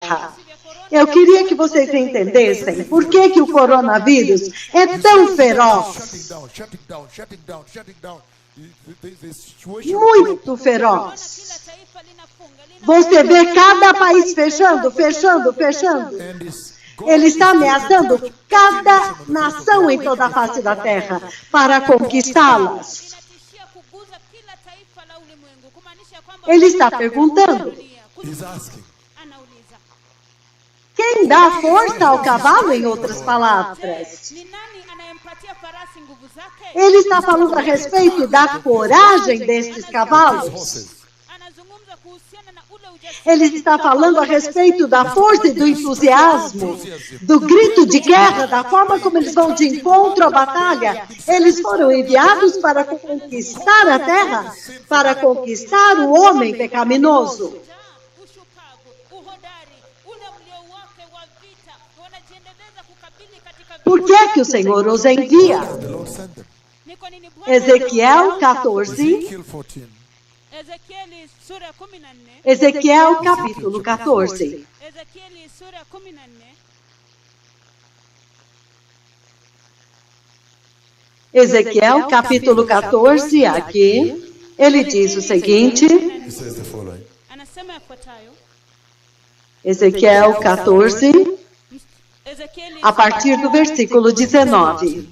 terra. Eu queria que vocês entendessem por que o coronavírus é tão feroz. Muito feroz. Você vê cada país fechando. Ele está ameaçando cada nação em toda a face da terra para conquistá-las. Ele está perguntando: quem dá força ao cavalo, em outras palavras? Ele está falando a respeito da coragem destes cavalos. Ele está falando a respeito da força e do entusiasmo, do grito de guerra, da forma como eles vão de encontro à batalha. Eles foram enviados para conquistar a terra, para conquistar o homem pecaminoso. Por que o Senhor os envia? Ezequiel 14. Ezequiel capítulo 14. Ezequiel capítulo 14, aqui, ele diz o seguinte. Ezequiel 14, a partir do versículo 19.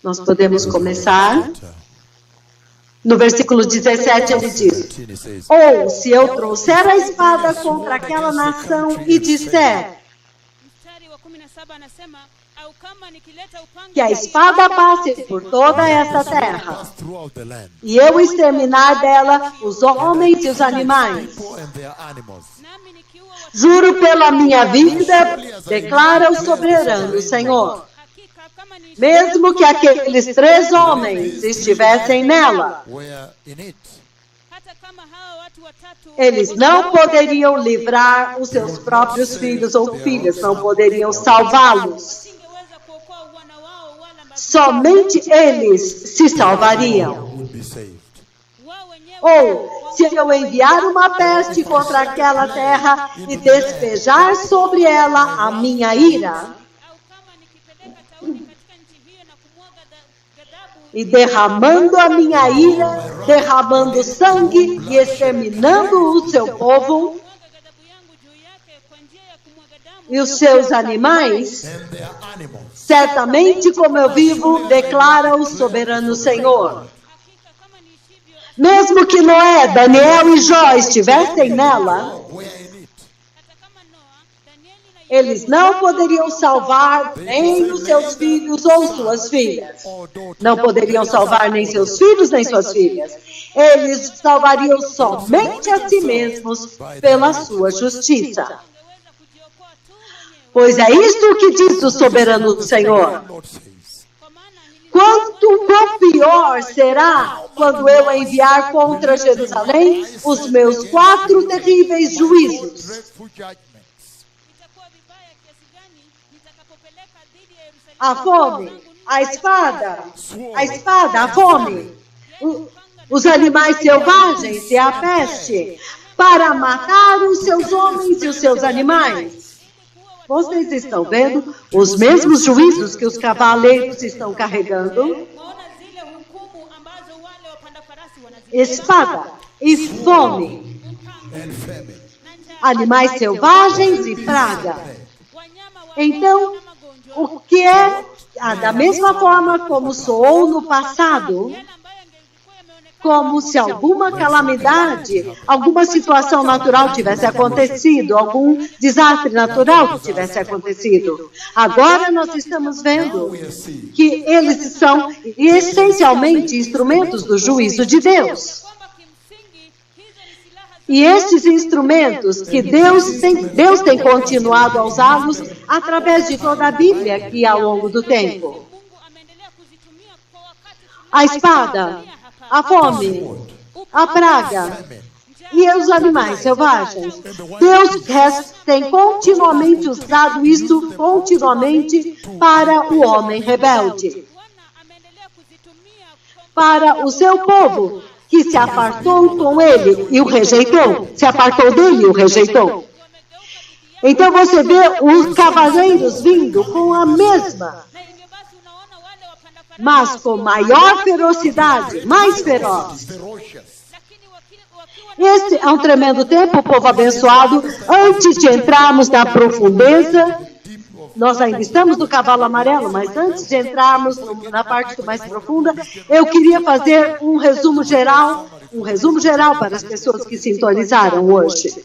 Nós podemos começar. No versículo 17 ele diz: ou se eu trouxer a espada contra aquela nação e disser que a espada passe por toda essa terra, e eu exterminar dela os homens e os animais, juro pela minha vida, declara o soberano Senhor, mesmo que aqueles 3 homens estivessem nela, eles não poderiam livrar os seus próprios filhos ou filhas, não poderiam salvá-los. Somente eles se salvariam. Ou, se eu enviar uma peste contra aquela terra e despejar sobre ela a minha ira, e derramando a minha ira, derramando sangue e exterminando o seu povo e os seus animais, certamente como eu vivo, declara o soberano Senhor. Mesmo que Noé, Daniel e Jó estivessem nela, eles não poderiam salvar nem os seus filhos ou suas filhas. Não poderiam salvar nem seus filhos nem suas filhas. Eles salvariam somente a si mesmos pela sua justiça. Pois é isto que diz o soberano Senhor. Quão pior será quando eu enviar contra Jerusalém os meus 4 terríveis juízos. A fome, a espada, a fome, os animais selvagens e a peste, para matar os seus homens e os seus animais. Vocês estão vendo os mesmos juízos que os cavaleiros estão carregando? Espada e fome, animais selvagens e praga. Então, o que é, da mesma forma como soou no passado, como se alguma calamidade, alguma situação natural tivesse acontecido, algum desastre natural que tivesse acontecido. Agora nós estamos vendo que eles são essencialmente instrumentos do juízo de Deus. E esses instrumentos que Deus tem continuado a usá-los através de toda a Bíblia aqui ao longo do tempo. A espada, a fome, a praga e os animais selvagens. Deus tem continuamente usado isso continuamente para o homem rebelde. Para o seu povo, que que se apartou com ele e o rejeitou. Se apartou dele e o rejeitou. Então você vê os cavaleiros vindo com a mesma, mas com maior ferocidade, mais feroz. Este é um tremendo tempo, povo abençoado. Antes de entrarmos na profundeza, nós ainda estamos no cavalo amarelo, mas antes de entrarmos na parte mais profunda, eu queria fazer um resumo geral para as pessoas que sintonizaram hoje.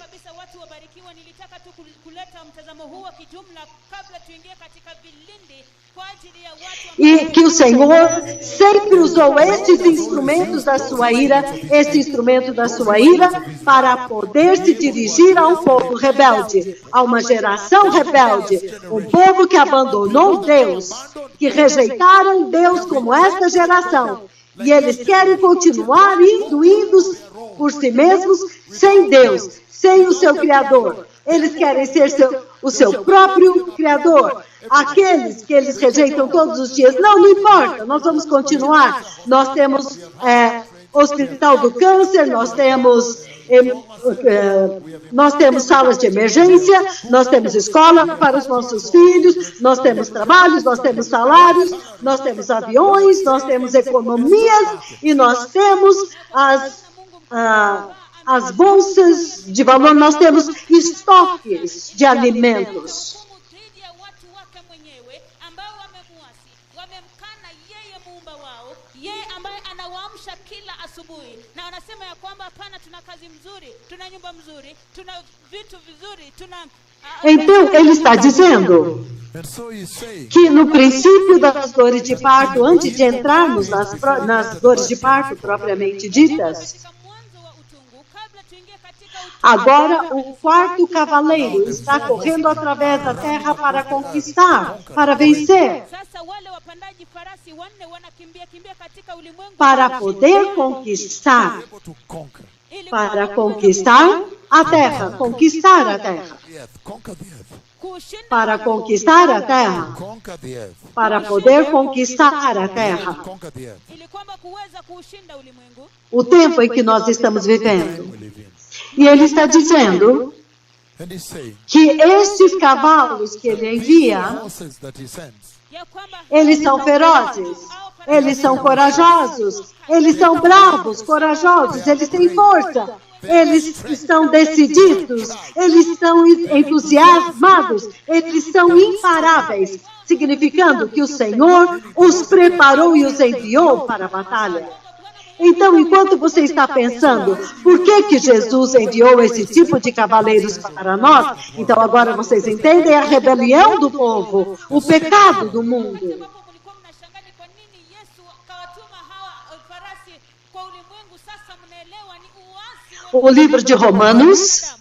E que o Senhor sempre usou estes instrumentos da sua ira, esse instrumento da sua ira, para poder se dirigir a um povo rebelde, a uma geração rebelde, um povo que abandonou Deus, que rejeitaram Deus como esta geração. E eles querem continuar indo por si mesmos, sem Deus, sem o seu Criador. Eles querem ser o seu próprio Criador. Aqueles que eles rejeitam todos os dias, não importa, nós vamos continuar. Nós temos hospital do câncer, nós temos salas de emergência, nós temos escola para os nossos filhos, nós temos trabalhos, nós temos salários, nós temos aviões, nós temos economias e nós temos as bolsas de valor, nós temos estoques de alimentos. Então, ele está dizendo que no princípio das dores de parto, antes de entrarmos nas dores de parto propriamente ditas, agora o quarto cavaleiro está correndo através da terra para conquistar, para vencer, para poder conquistar, para conquistar a terra, para conquistar a terra, para poder conquistar a terra. O tempo em que nós estamos vivendo. E ele está dizendo que estes cavalos que ele envia, eles são ferozes, eles são corajosos, eles são bravos, corajosos, eles têm força, eles estão decididos, eles estão entusiasmados, eles são imparáveis, significando que o Senhor os preparou e os enviou para a batalha. Então, enquanto você está pensando, por que Jesus enviou esse tipo de cavaleiros para nós? Então, agora vocês entendem a rebelião do povo, o pecado do mundo. O livro de Romanos,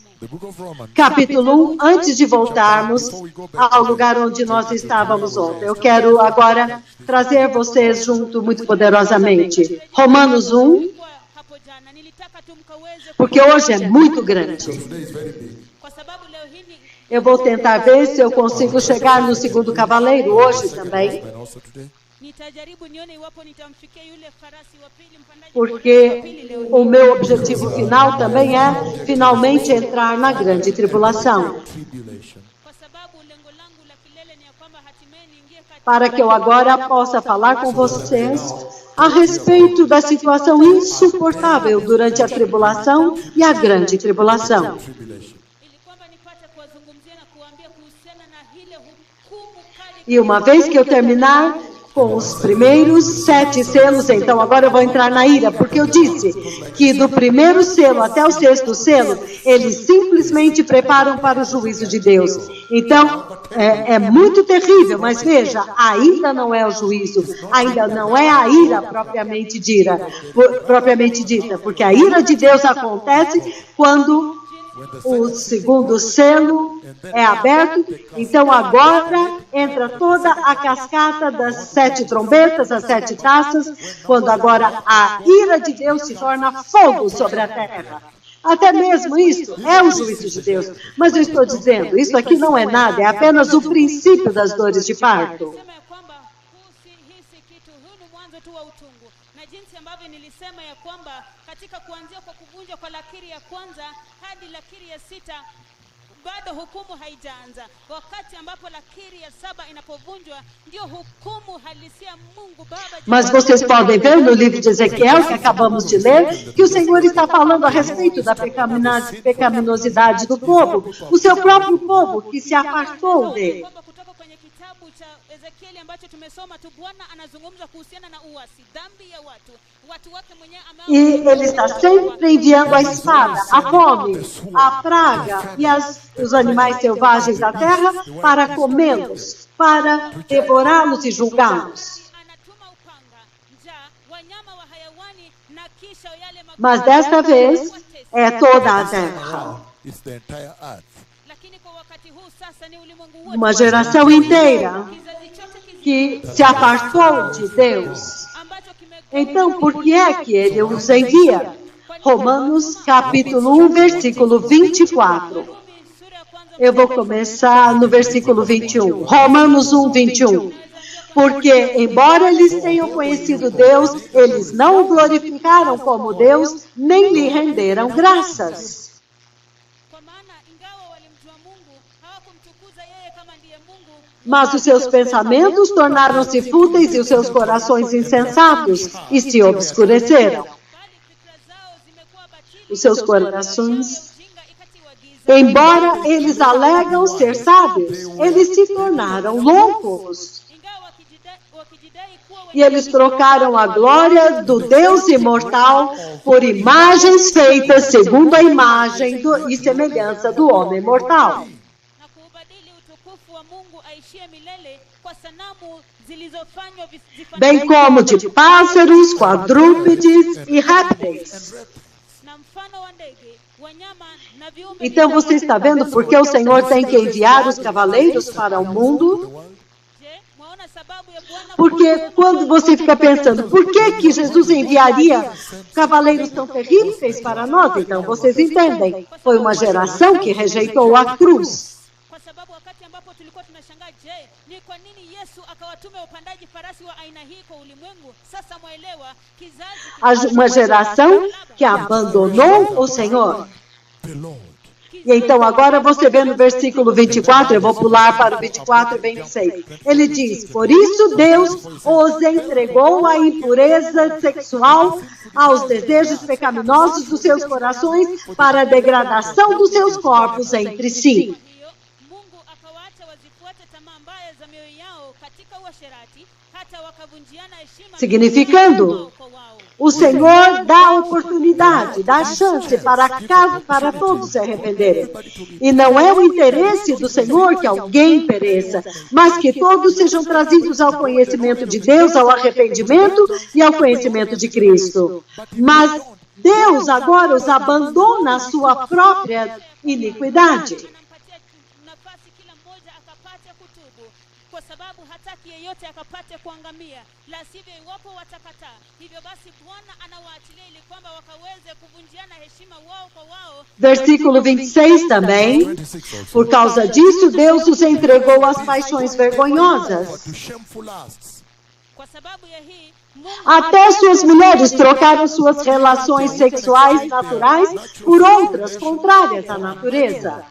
capítulo 1, antes de voltarmos ao lugar onde nós estávamos ontem. Eu quero agora trazer vocês junto muito poderosamente. Romanos 1, porque hoje é muito grande. Eu vou tentar ver se eu consigo chegar no segundo cavaleiro hoje também. Porque o meu objetivo final também é finalmente entrar na grande tribulação. Para que eu agora possa falar com vocês a respeito da situação insuportável durante a tribulação e a grande tribulação. E uma vez que eu terminar com os primeiros 7 selos, então agora eu vou entrar na ira, porque eu disse que do primeiro selo até o 6º selo, eles simplesmente preparam para o juízo de Deus. Então, é muito terrível, mas veja, ainda não é o juízo, ainda não é a ira propriamente dita, porque a ira de Deus acontece quando o segundo selo é aberto, então agora entra toda a cascata das 7 trombetas, as 7 taças, quando agora a ira de Deus se torna fogo sobre a terra. Até mesmo isso é o juízo de Deus. Mas eu estou dizendo, isso aqui não é nada, é apenas o princípio das dores de parto. jinsi ambavyo nilisema ya kwamba katika kuanzia kwa kuvunjwa kwa lakiri ya kwanza hadi lakiri ya 6 bado hukumu haijaanza. Wakati ambapo lakiri ya 7 inapovunjwa ndio hukumu halisia Mungu Baba. Mas vocês podem ver no livro de Ezequiel, que acabamos de ler, que o Senhor está falando a respeito da pecaminosidade do povo, o seu próprio povo que se afastou dele. Kutoka kwenye kitabu cha Ezekieli ambacho tumesoma tu, Bwana anazungumza kuhusiana na uasi, dhambi ya watu wake mwenyewe E ele está sempre enviando a espada, a fome, a praga e os animais selvagens da terra para comê-los, para devorá-los e julgá-los. Mas desta vez é toda a terra. Uma geração inteira que se afastou de Deus. Então, por que é que ele os envia? Romanos capítulo 1, versículo 24. Eu vou começar no versículo 21. Romanos 1, 21. Porque, embora eles tenham conhecido Deus, eles não o glorificaram como Deus, nem lhe renderam graças. Mas os seus pensamentos tornaram-se fúteis e os seus corações insensatos e se obscureceram. Os seus corações, embora eles alegam ser sábios, eles se tornaram loucos. E eles trocaram a glória do Deus imortal por imagens feitas segundo a imagem e semelhança do homem mortal. Bem como de pássaros, quadrúpedes e répteis. Então você está vendo por que o Senhor tem que enviar os cavaleiros para o mundo? Porque quando você fica pensando, por que Jesus enviaria cavaleiros tão terríveis para nós? Então vocês entendem, foi uma geração que rejeitou a cruz. Uma geração que abandonou o Senhor. E então agora você vê no versículo 24, eu vou pular para o 24 e 26. Ele diz, por isso Deus os entregou à impureza sexual, aos desejos pecaminosos dos seus corações, para a degradação dos seus corpos entre si. Significando, o Senhor dá oportunidade, dá chance para todos se arrependerem. E não é o interesse do Senhor que alguém pereça, mas que todos sejam trazidos ao conhecimento de Deus, ao arrependimento e ao conhecimento de Cristo. Mas Deus agora os abandona à sua própria iniquidade. Versículo 26 também. Por causa disso, Deus os entregou às paixões vergonhosas. Até suas mulheres trocaram suas relações sexuais naturais por outras contrárias à natureza.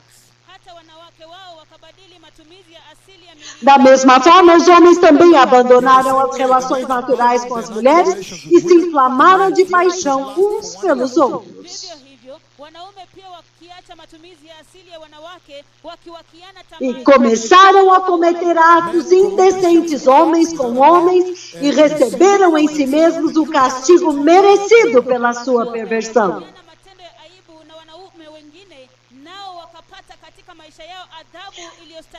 Da mesma forma, os homens também abandonaram as relações naturais com as mulheres e se inflamaram de paixão uns pelos outros. E começaram a cometer atos indecentes homens com homens e receberam em si mesmos o castigo merecido pela sua perversão.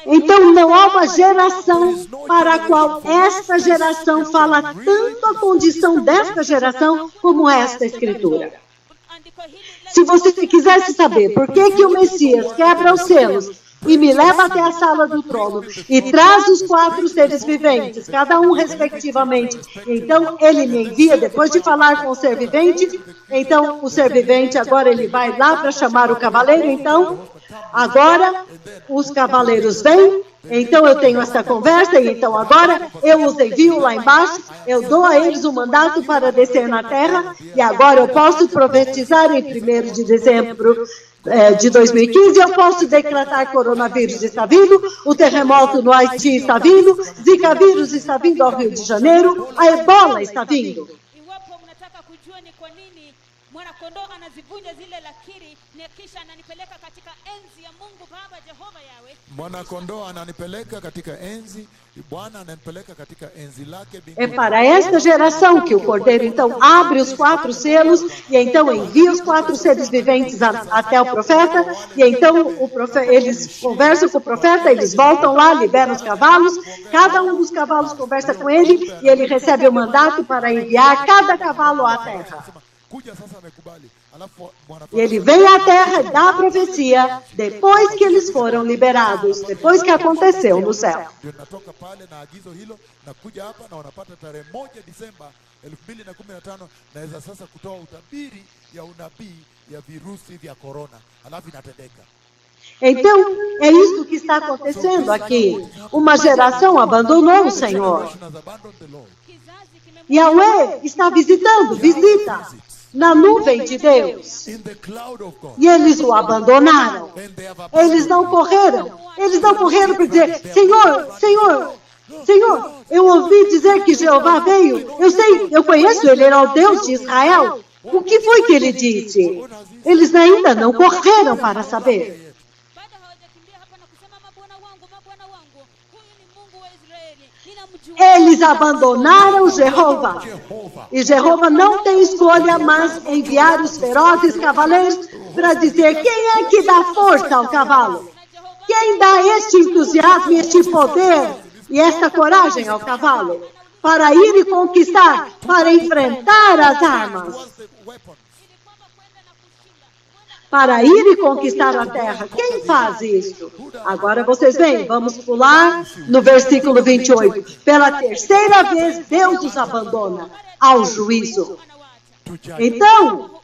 Então não há uma geração para a qual esta geração fala tanto a condição desta geração como esta escritura. Se você quisesse saber por que o Messias quebra os selos e me leva até a sala do trono e traz os 4 seres viventes, cada um respectivamente, então ele me envia, depois de falar com o ser vivente, então o ser vivente agora ele vai lá para chamar o cavaleiro, então agora os cavaleiros vêm Então eu tenho essa conversa e então agora eu os envio lá embaixo, eu dou a eles o mandato para descer na terra e agora eu posso profetizar em 1º de dezembro de 2015, eu posso decretar coronavírus está vindo, o terremoto no Haiti está vindo, Zika vírus está vindo ao Rio de Janeiro, a ebola está vindo. Iwapo mnataka kujua ni kwa nini mwanakondoo anazivunja zile lakiri na kisha ananipeleka katika enzi ya Mungu Baba Jehova Yawe. Mwanakondoo ananipeleka katika enzi, Bwana ananipeleka katika enzi lake É mbinguni. para esta geração que o Cordeiro então abre os 4 selos e então envia os 4 seres viventes até o profeta e então eles conversam com o profeta, eles voltam lá, liberam os cavalos, cada um dos cavalos conversa com ele e ele recebe o mandato para enviar cada cavalo à terra. E ele vem à terra e dá a profecia depois que eles foram liberados, depois que aconteceu no céu. Natoka pale na agizo hilo na kuja hapa na wanapata tarehe 1 Disemba 2015 naweza sasa kutoa utabiri ya unabii ya virusi vya corona. Alafu inatendeka. Então, é isso que está acontecendo aqui. Uma geração abandonou o Senhor. Yahweh está visitando, visita na nuvem de Deus. E eles o abandonaram. Eles não correram. Eles não correram para dizer, Senhor, Senhor, Senhor, eu ouvi dizer que Jeová veio. Eu sei, eu conheço, ele era o Deus de Israel. O que foi que ele disse? Eles ainda não correram para saber. Eles abandonaram Jeová. E Jeová não tem escolha, mas enviar os ferozes cavaleiros para dizer quem é que dá força ao cavalo. Quem dá este entusiasmo, este poder e esta coragem ao cavalo para ir e conquistar, para enfrentar as armas. Para ir e conquistar a terra. Quem faz isso? Agora vocês veem, vamos pular no versículo 28. Pela terceira vez, Deus os abandona ao juízo. Então,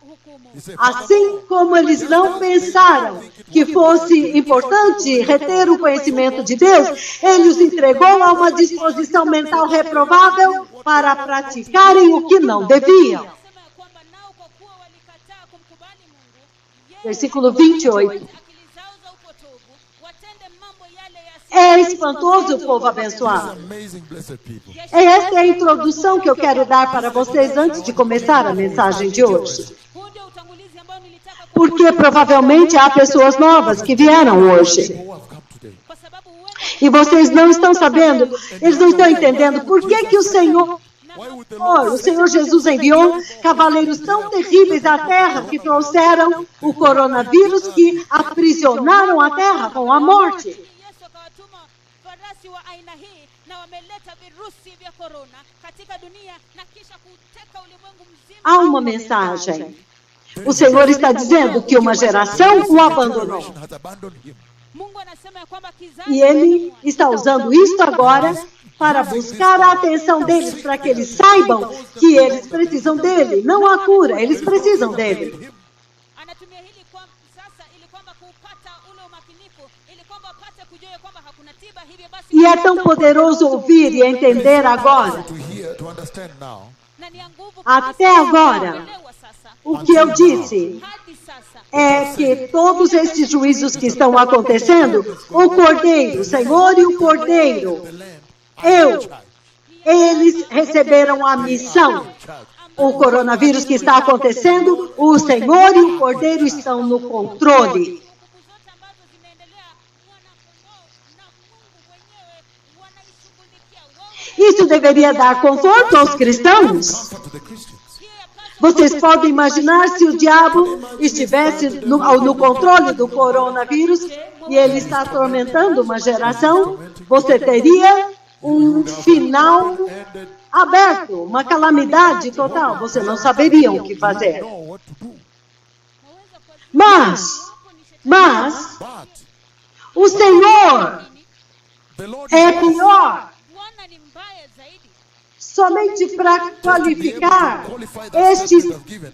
assim como eles não pensaram que fosse importante reter o conhecimento de Deus, ele os entregou a uma disposição mental reprovável para praticarem o que não deviam. Versículo 28. É espantoso o povo abençoado. Esta é a introdução que eu quero dar para vocês antes de começar a mensagem de hoje. Porque provavelmente há pessoas novas que vieram hoje. E vocês não estão sabendo, eles não estão entendendo por que o Senhor Jesus enviou cavaleiros tão terríveis à terra que trouxeram o coronavírus, que aprisionaram a terra com a morte. Há uma mensagem. O Senhor está dizendo que uma geração o abandonou. E Ele está usando isto agora para buscar a atenção deles, para que eles saibam que eles precisam dele. Não há cura, eles precisam dele. E é tão poderoso ouvir e entender agora. Até agora, o que eu disse é que todos esses juízos que estão acontecendo, o Cordeiro, o Senhor e o Cordeiro, eles receberam a missão. O coronavírus que está acontecendo, o Senhor e o Cordeiro estão no controle. Isso deveria dar conforto aos cristãos. Vocês podem imaginar se o diabo estivesse no controle do coronavírus e ele está atormentando uma geração, você teria um final aberto, uma calamidade total. Você não saberia o que fazer. Mas o Senhor é pior. somente para qualificar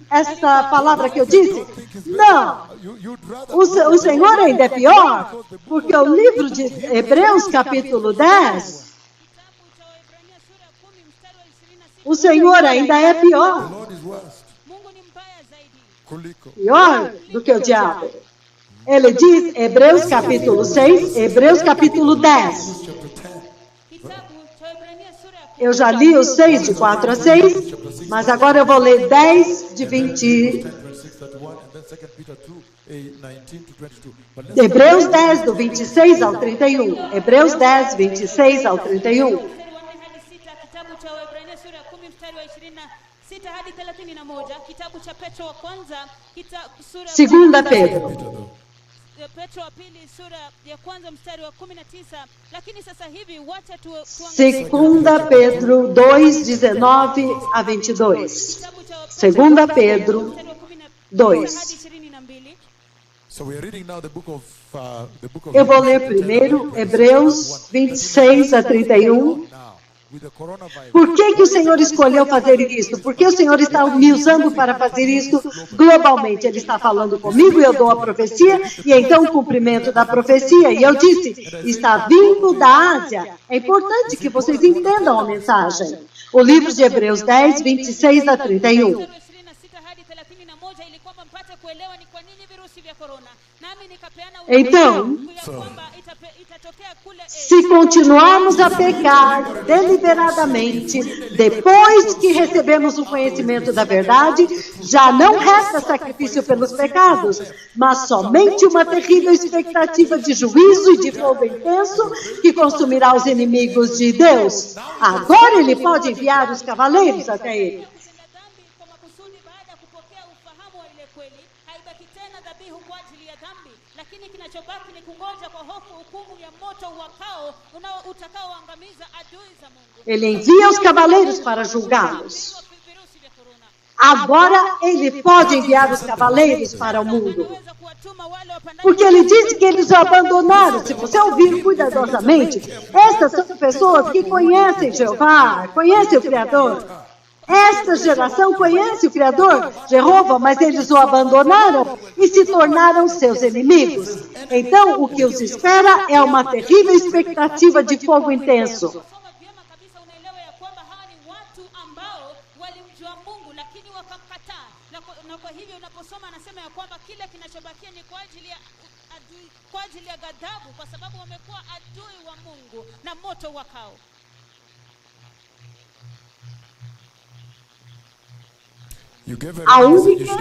esta palavra que eu disse? Não. O Senhor ainda é pior, porque o livro de Hebreus, capítulo 10, o Senhor ainda é pior. Pior do que o diabo. Ele diz, Hebreus capítulo 6, Hebreus capítulo 10. Eu já li os 6, de 4 a 6, mas agora eu vou ler 10, de 20. Hebreus 10, do 26 ao 31. Hebreus 10, 26 ao 31. Segunda Pedro. Petro wa pili sura ya kwanza mstari wa 19. Lakini sasa hivi wacha Segunda Pedro 2, 19 a 22. Segunda Pedro 2. Eu vou ler primeiro Hebreus 26 a 31. Por que o Senhor escolheu fazer isso? Porque o Senhor está me usando para fazer isso globalmente. Ele está falando comigo e eu dou a profecia, e então o cumprimento da profecia. E eu disse, está vindo da Ásia. É importante que vocês entendam a mensagem. O livro de Hebreus 10, 26 a 31. Então, se continuarmos a pecar deliberadamente, depois que recebemos o conhecimento da verdade, já não resta sacrifício pelos pecados, mas somente uma terrível expectativa de juízo e de fogo intenso que consumirá os inimigos de Deus. Agora ele pode enviar os cavaleiros até ele. Ele envia os cavaleiros para julgá-los. Agora ele pode enviar os cavaleiros para o mundo. Porque ele disse que eles o abandonaram. Se você ouvir cuidadosamente, essas são pessoas que conhecem Jeová, conhecem o Criador. Esta geração conhece o Criador, Jeová, mas eles o abandonaram e se tornaram seus inimigos. Então, o que os espera é uma terrível expectativa de fogo intenso. A única,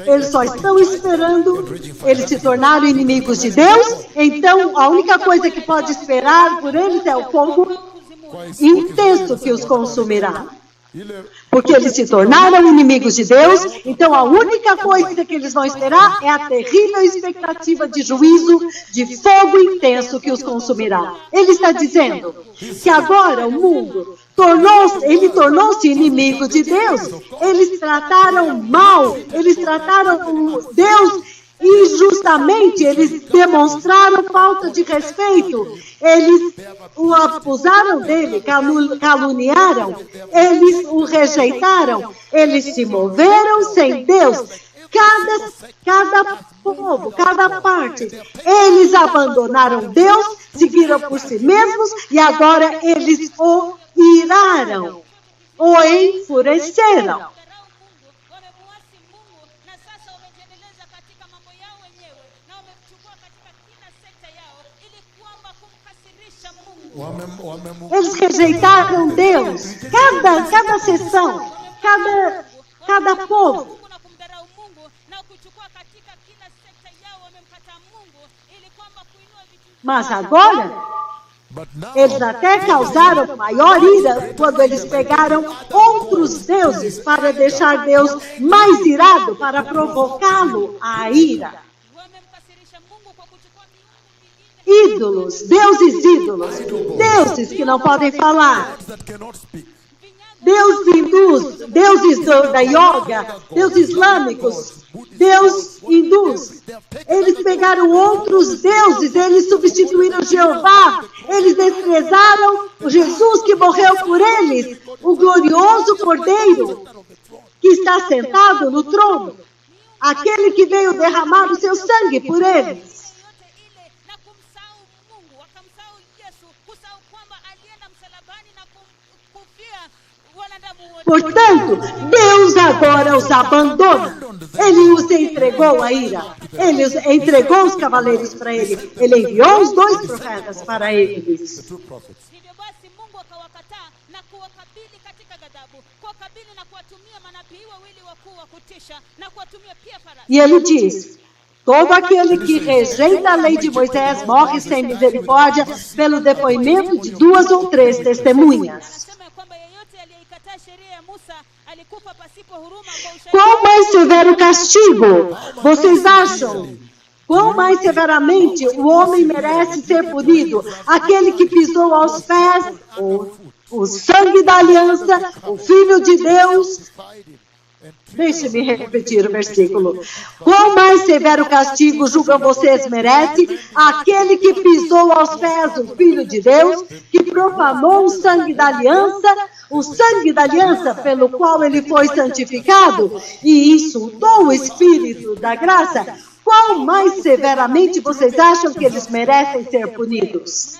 eles só estão esperando eles se tornarem inimigos de Deus, então a única coisa que pode esperar por eles é o fogo intenso que os consumirá. Porque eles se tornaram inimigos de Deus, então a única coisa que eles vão esperar é a terrível expectativa de juízo, de fogo intenso que os consumirá. Ele está dizendo que agora o mundo tornou-se inimigo de Deus. Eles trataram mal, eles trataram Deus injustamente, eles demonstraram falta de respeito, eles o acusaram dele, caluniaram, eles o rejeitaram, eles se moveram sem Deus. Cada povo, cada parte, eles abandonaram Deus, seguiram por si mesmos e agora eles o iraram, o enfureceram. Eles rejeitaram Deus. Cada sessão, cada povo. Mas agora, eles até causaram maior ira quando eles pegaram outros deuses para deixar Deus mais irado, para provocá-lo à ira. Ídolos, deuses ídolos, deuses que não podem falar. deuses da yoga, deuses islâmicos, Deus hindus. Eles pegaram outros deuses, eles substituíram Jeová, eles desprezaram o Jesus que morreu por eles, o glorioso Cordeiro que está sentado no trono, aquele que veio derramar o seu sangue por eles. Portanto, Deus agora os abandona. Ele os entregou a ira. Ele entregou os cavaleiros para ele. Ele enviou os 2 profetas para eles. E ele diz: todo aquele que rejeita a lei de Moisés morre sem misericórdia pelo depoimento de 2 ou 3 testemunhas. Qual mais severo castigo vocês acham? Quão mais severamente o homem merece ser punido? Aquele que pisou aos pés o sangue da aliança, o Filho de Deus. Deixe-me repetir o versículo. Qual mais severo castigo julgam vocês merece? Aquele que pisou aos pés o Filho de Deus, que profanou o sangue da aliança pelo qual ele foi santificado e insultou o Espírito da graça. Qual mais severamente vocês acham que eles merecem ser punidos?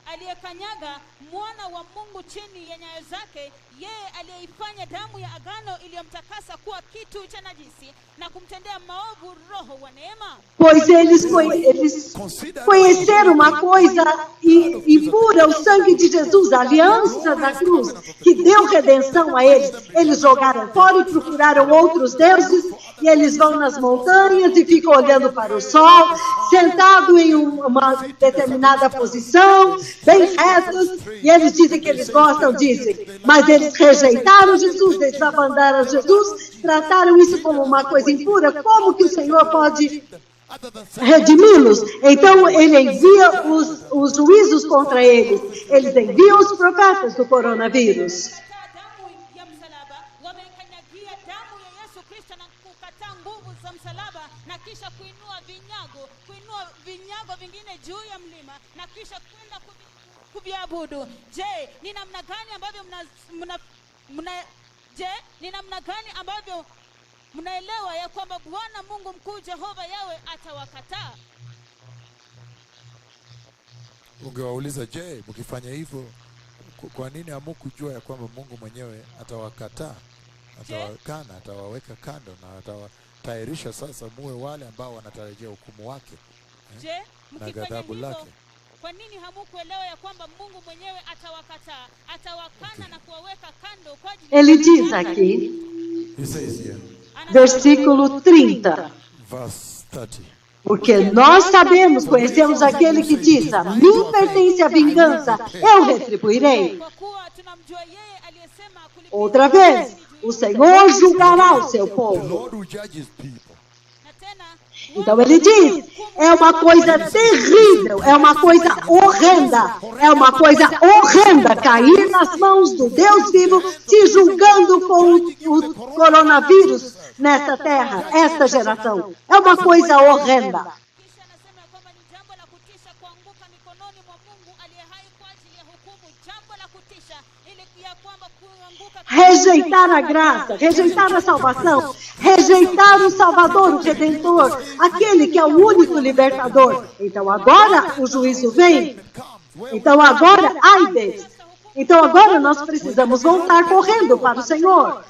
Aliyekanyaga mwana wa Mungu chini ya nyayo zake, yeye aliyeifanya damu ya agano iliyomtakasa kuwa kitu cha najisi na kumtendea maovu roho wa neema. Pois eles conheceram uma coisa impura, o sangue de Jesus, a aliança da cruz, que deu redenção a eles. Eles jogaram fora e procuraram outros deuses, e eles vão nas montanhas e ficam olhando para o sol, sentado em uma determinada posição, bem retos, e eles dizem que eles gostam, mas eles rejeitaram Jesus, eles abandonaram Jesus, trataram isso como uma coisa impura. Como que o Senhor pode redimi-los? Então ele envia os juízos contra eles, eles enviam os profetas do coronavírus. Je, ni namna gani ambavyo mnaelewa ya kwamba Bwana Mungu mkuu Jehova Yawe atawakataa? Ungewauliza, je, mkifanya hivyo kwa nini hamkujua ya kwamba Mungu mwenyewe atawakataa, atawakana, atawaweka kando na atawatayarisha sasa muwe wale ambao wanatarajia hukumu wake na ghadhabu lake? Kwa nini hamukuelewa ya kwamba Mungu mwenyewe atawakataa, atawakana na kuwaweka kando kwa ajili ya... Ele diz aqui, versículo 30. Verse 30. Porque nós sabemos, conhecemos aquele que diz: a mim pertence a vingança, eu retribuirei. Outra vez, o Senhor julgará o seu povo. Então ele diz, é uma coisa terrível, é uma coisa horrenda cair nas mãos do Deus vivo, se julgando com o coronavírus nessa terra, esta geração. É uma coisa horrenda. Rejeitar a graça, rejeitar a salvação, rejeitar o Salvador, o Redentor, aquele que é o único libertador. Então agora o juízo vem. Então agora, ai deles. Então agora nós precisamos voltar correndo para o Senhor.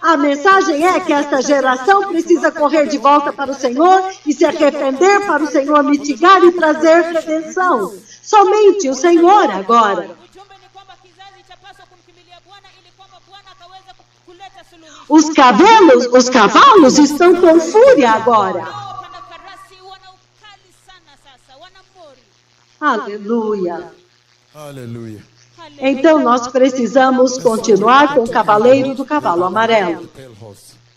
A mensagem é que esta geração precisa correr de volta para o Senhor e se arrepender para o Senhor mitigar e trazer redenção. Somente o Senhor agora. Os cavalos estão com fúria agora. Aleluia. Aleluia. Então nós precisamos continuar com o cavaleiro do cavalo amarelo.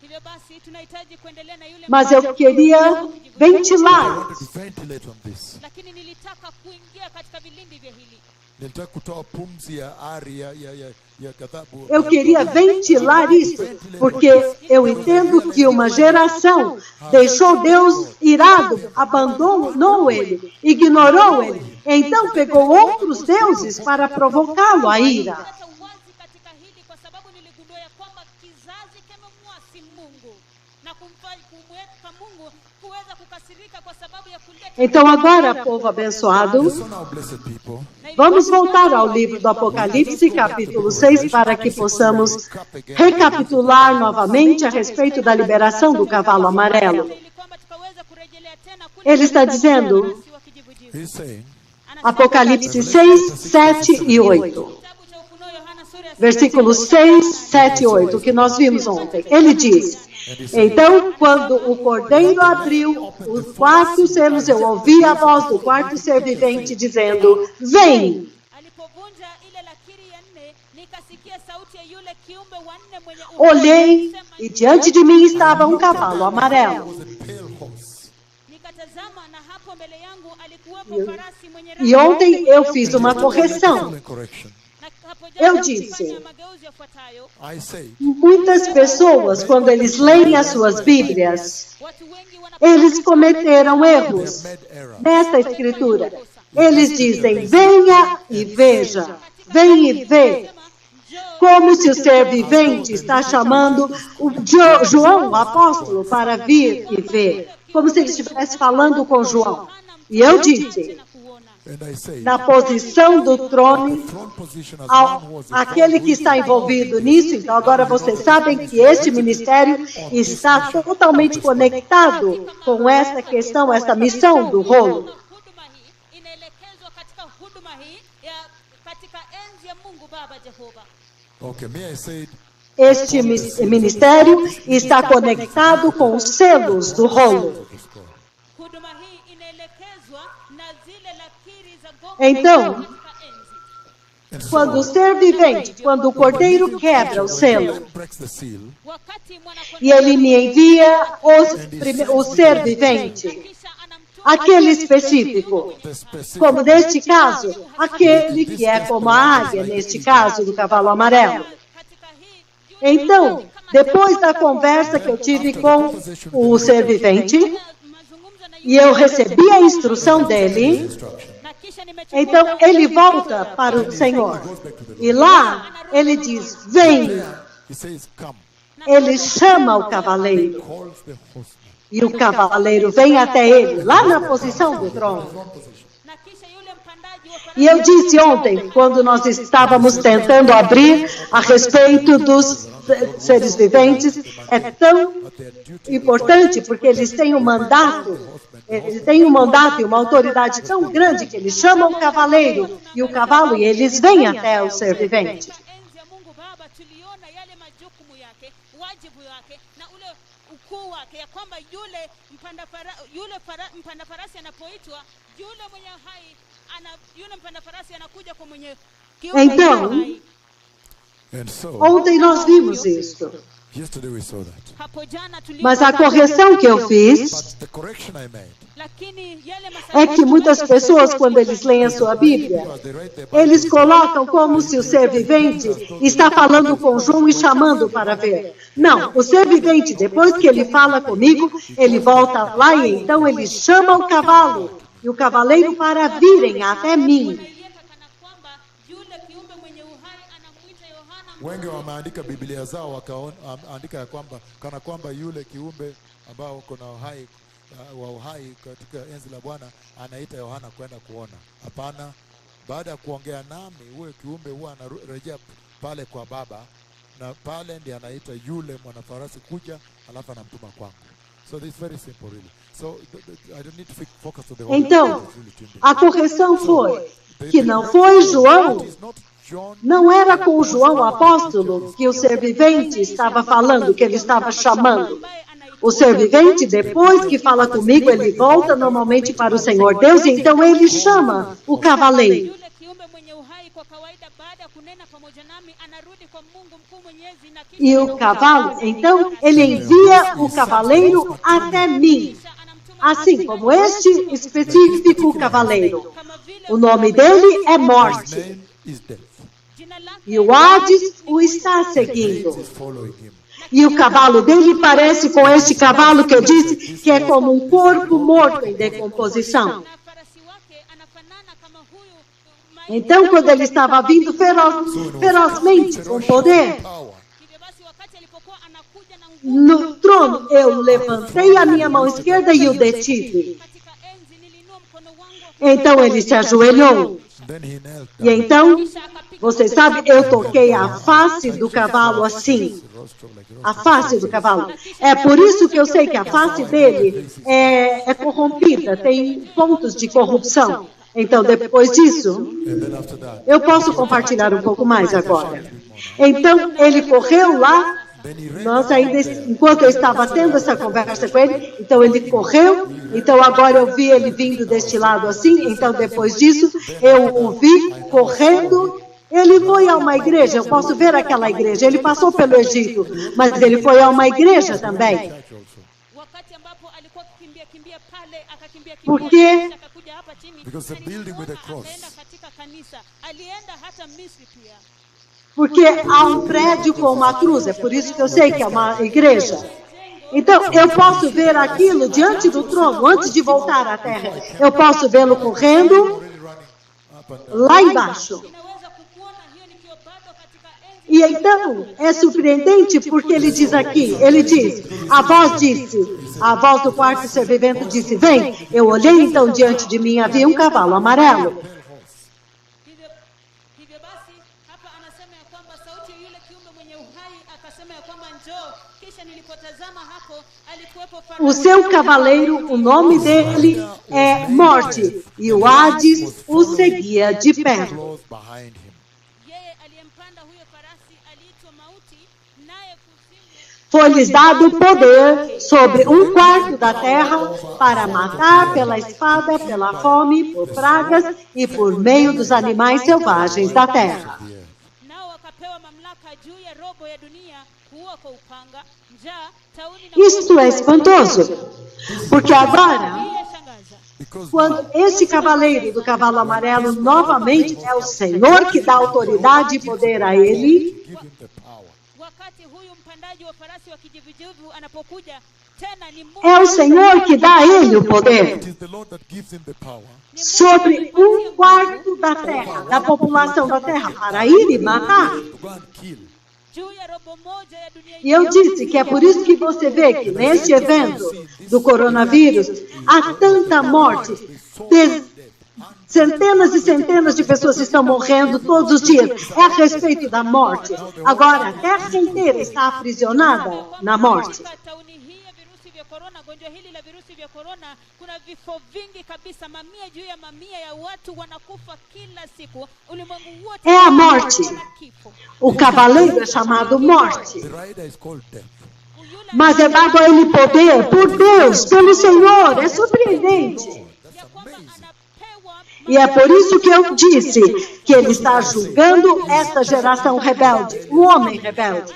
Hivyo basi tunahitaji kuendelea na yule Mas eu queria I ventilar. wanted to ventilate on this. lakini nilitaka kuingia katika vilindi vya hili. Nilitaka kutoa pumzi ya ari ya ghadhabu. Eu queria ventilar isso, porque eu entendo que uma geração deixou Deus irado, abandonou ele, ignorou ele, então pegou outros deuses para provocá-lo a ira. Nileta uwazi katika hili kwa sababu niligundua ya kwamba kizazi kimemwasi Mungu na kumweka Mungu kuweza kukasirika kwa sababu ya kuleta. Então agora, povo abençoado, So now, blessed people, vamos voltar ao livro do Apocalipse, capítulo 6, para que possamos recapitular novamente a respeito da liberação do cavalo amarelo. Ili kwamba tukaweza kurejelea tena kule. Ele está dizendo, Basi wa kijivujivu. he's saying, Apocalipse 6, 7 e 8. Kitabu cha Ufunuo Yohana sura ya Versículos 6, 7 e 8, que nós vimos ontem. Ele diz: Então, quando o cordeiro abriu os 4 selos, eu ouvi a voz do quarto ser vivente dizendo: Vem! alipovunja ile lakiri ya nne, nikasikia sauti ya yule kiumbe wa nne mwenye Olhei e diante de mim estava um cavalo amarelo. was a pale horse. nikatazama, na hapo mbele yangu alikuwepo farasi mwenye E ontem eu fiz uma correção. Excellent correction. na hapo eu jana disse. nilifanya mageuzi yafuatayo. I say, Muitas pessoas, quando eles leem as suas Bíblias, Watu wengi eles cometeram they erros have made error. nesta escritura. Eles dizem: venha e veja, vem e vê. Como se o ser vivente está chamando o João, o apóstolo, para vir e ver. Como se ele estivesse falando com João. E eu disse, And I say, na posição do trono, throne position as one who was a aquele que está envolvido nisso, então agora vocês sabem que este ministério está totalmente conectado com esta questão, esta missão do rolo. huduma hii inaelekezwa katika huduma hii ya katika enzi ya Mungu Baba Jehova. Okay, me I said, Este ministério está conectado com os selos do rolo. Huduma hii inaelekezwa na zile lakiri za gongo Então, katika enzi. and so quando o ser vivente, quando o cordeiro quebra o selo, breaks the seal, Wakati mwana-kondoo e ele me envia o ser vivente, kisha anamtuma aquele específico, the specific como neste caso, aquele que é como a águia, neste caso, do cavalo amarelo. katika hii yule Então, depois da conversa que eu tive com o ser vivente, mazungumzo na e eu recebi a instrução dele, instruction. na kisha nimechukua então ele volta para o Senhor. E lá, ele diz, vem. He says, come, Ele chama o cavaleiro. calls the horseman. E o cavaleiro vem até ele, lá na posição do trono. na kisha yule mpandaji wa E eu disse ontem, quando nós estávamos tentando abrir a respeito dos seres viventes, é tão importante porque eles têm um mandato, e uma autoridade tão grande que eles chamam o cavaleiro e o cavalo e eles vêm até o ser vivente. katika enzi ya Mungu Baba tuliona yale majukumu yake, wajibu wake na ule ukuu wake, ya kwamba yule mpanda farasi anapoitwa, yule mwenye hai yule mpanda farasi anakuja kwa mwenye kiumbe Então, mwenye hai. And so, Ontem nós vimos isso. yesterday we saw that. Hapo jana Mas a correção que eu fiz But the correction I made, lakini yale é que muitas pessoas, quando eles leem a sua Bíblia, because they write their Bible, eles colocam como se o ser vivente está falando com João e chamando para ver. Não, o ser vivente, depois que ele fala comigo, ele volta lá e então ele chama o cavalo e o cavaleiro para virem até mim. wanaiweka kana kwamba yule kiumbe mwenye uhai anamuita Yohana wengi wameandika Biblia zao wakaandika ya kwamba kana kwamba yule kiumbe ambao uko na uhai wa uhai katika enzi la Bwana anaita Yohana kwenda kuona. Hapana, baada ya kuongea nami huyo kiumbe huwa anarejea pale kwa Baba, na pale ndiye anaita yule mwanafarasi kuja, alafu anamtuma kwangu. So this is very simple really. So I don't need to focus on the whole. Então, a correção foi que não foi João, It is not John, não era com João o apóstolo que o ser vivente estava falando, que ele estava chamando. ambaye anaitwa O ser vivente, depois que fala comigo, ele volta normalmente para o Senhor Deus, e então ele chama o cavaleiro. yule kiumbe mwenye uhai. Kwa kawaida baada ya kunena pamoja pamoja nami anarudi kwa Mungu mkuu mwenyezi na kisha E o cavalo, então, ele envia o cavaleiro até mim. Assim como este específico cavaleiro. O nome dele é Morte. Name is death. jina lake E o Hades o está seguindo. Is following him. E o cavalo dele parece com este cavalo que eu disse que é como um corpo morto em decomposição. na farasi wake anafanana kama huyu maiti. Então, quando ele estava vindo ferozmente, com poder, Power. Hivyo basi wakati alipokuwa anakuja na nguvu no trono, eu levantei a minha mão esquerda e o detive. katika enzi, niliinua mkono wangu Então, ele se ajoelhou. Then he knelt E down. então, kisha akapiga você sabe, eu toquei a face do cavalo assim. A face do cavalo. É por isso que eu sei que a face dele é corrompida, tem pontos de corrupção. Então, depois disso, And then after that, eu posso compartilhar um pouco mais agora. Então, ele correu lá, then he ran nós ainda, enquanto eu estava tendo essa conversa com ele, então ele correu, então agora eu vi ele vindo deste lado assim, então depois disso, eu o vi correndo. Ele foi a uma igreja, eu posso ver aquela igreja, ele passou pelo Egito, mas ele foi a uma igreja também. wakati ambapo alikuwa kimbia pale akakimbia Porque- kisha akakuja hapa chini Because the building with the cross. akaenda katika kanisa, alienda hata Misri pia. Porque há um prédio com uma cruz, é por isso que eu sei que é uma igreja. Então, eu posso ver aquilo diante do trono, antes de voltar à terra. Eu posso vê-lo correndo already running up and down. lá embaixo. Ninaweza kukuona hiyo nikiwa bado katika enzi. E então, é surpreendente porque ele diz aqui, ele diz, a voz do quarto ser vivendo disse, vem. Eu olhei então diante de mim, havia um cavalo amarelo. Hivyo basi hapa anasema ya kwamba sauti ya yule kiumbe mwenye uhai akasema ya kwamba njoo. Kisha nilipotazama hapo alikuwepo O farasi seu cavaleiro, o nome dele é Morte, e o Hades o seguia de perto. Close behind him. yeye aliyempanda huyo farasi aliitwa Mauti, naye kuzimu Foi-lhes dado poder sobre um quarto da terra para matar pela espada, pela fome, por pragas e por meio dos animais selvagens da terra. nao wakapewa mamlaka juu ya robo ya dunia, kuua kwa upanga, njaa, tauni na Isto é espantoso, porque agora, shangaza. Because quando esse cavaleiro do cavalo amarelo novamente é o Senhor que dá autoridade e poder a ele, give him the power. Wakati huyu mpandaji wa farasi wa kijivujivu anapokuja tena, ni Mungu é o Senhor que dá a ele o poder It is the Lord that gives him the power sobre um quarto da terra, da população da terra, para ir e matar. to go and kill. juu ya robo moja ya dunia. E eu disse que é por isso que você vê que neste evento do coronavírus há tanta morte. Centenas e centenas de pessoas estão morrendo todos os dias. É a respeito da morte. Agora, a terra inteira está aprisionada na morte. Katika tauni hii ya virusi vya korona, gonjwa hili la virusi vya korona, kuna vifo vingi kabisa, mamia juu ya mamia ya watu wanakufa kila siku. Ulimwengu wote É a morte. wana kifo. O cavaleiro é chamado Morte. The rider is called death. Yule Mas é dado a ele poder por Deus, pelo Senhor. É surpreendente. ya kwamba anapewa E é por isso que eu disse que ele está julgando esta geração rebelde, o homem rebelde.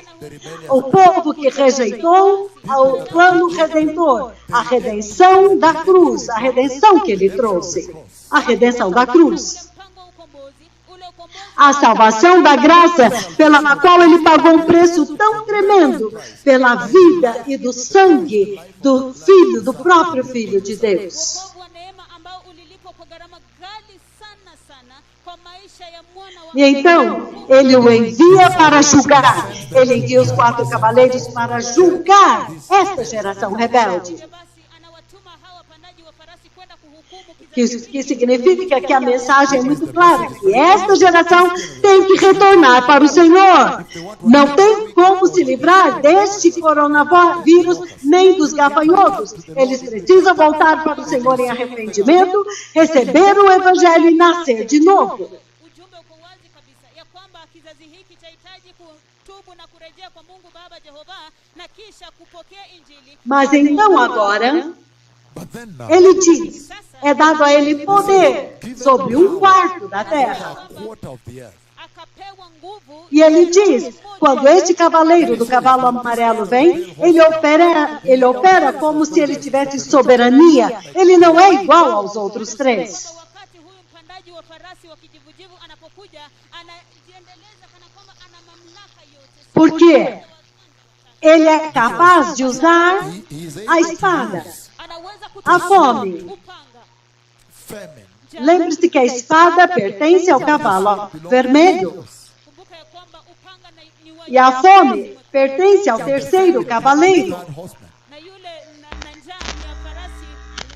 O povo que rejeitou o plano redentor, a redenção da cruz, a redenção que ele trouxe, a redenção da cruz. mpango wa ukombozi, ule ukombozi A salvação da graça pela qual ele pagou um preço tão tremendo pela vida e do sangue do Filho, do próprio Filho de Deus. wokovu wa neema ambao ulilipwa kwa gharama ghali sana sana kwa maisha ya mwana wa E então, ele o envia para julgar. Ele envia os 4 cavaleiros para julgar esta geração rebelde. Hivyo basi anawatuma hawa wapandaji wa farasi kwenda kuhukumu kizazi Que significa que a mensagem é muito clara, que esta geração tem que retornar para o Senhor. Não tem como se livrar deste coronavírus, nem dos gafanhotos. Eles precisam voltar para o Senhor em arrependimento, receber o Evangelho e nascer de novo. ujumbe uko wazi kabisa ya kwamba kizazi hiki chahitaji kutubu na kurejea kwa Mungu Baba Jehova na kisha kupokea Injili. Mas então agora, But then now, ele diz, é dado a ele poder sobre um quarto da terra. a quarter of the earth. akapewa nguvu. E ele diz, quando este cavaleiro do cavalo amarelo vem, ele opera como se ele tivesse soberania. Ele não é igual aos outros três. Wakati huyu mpandaji wa farasi wa kijivujivu anapokuja, anajiendeleza kana kwamba ana mamlaka yote. Por quê? Ele é capaz de usar a espada, Anaweza a fome. upanga. Famine. Lembre-se que a espada pertence ao cavalo vermelho. Kumbuka ya kwamba upanga ni wa E a fome pertence ao terceiro cavaleiro. Third horseman. na yule na njaa ni ya farasi.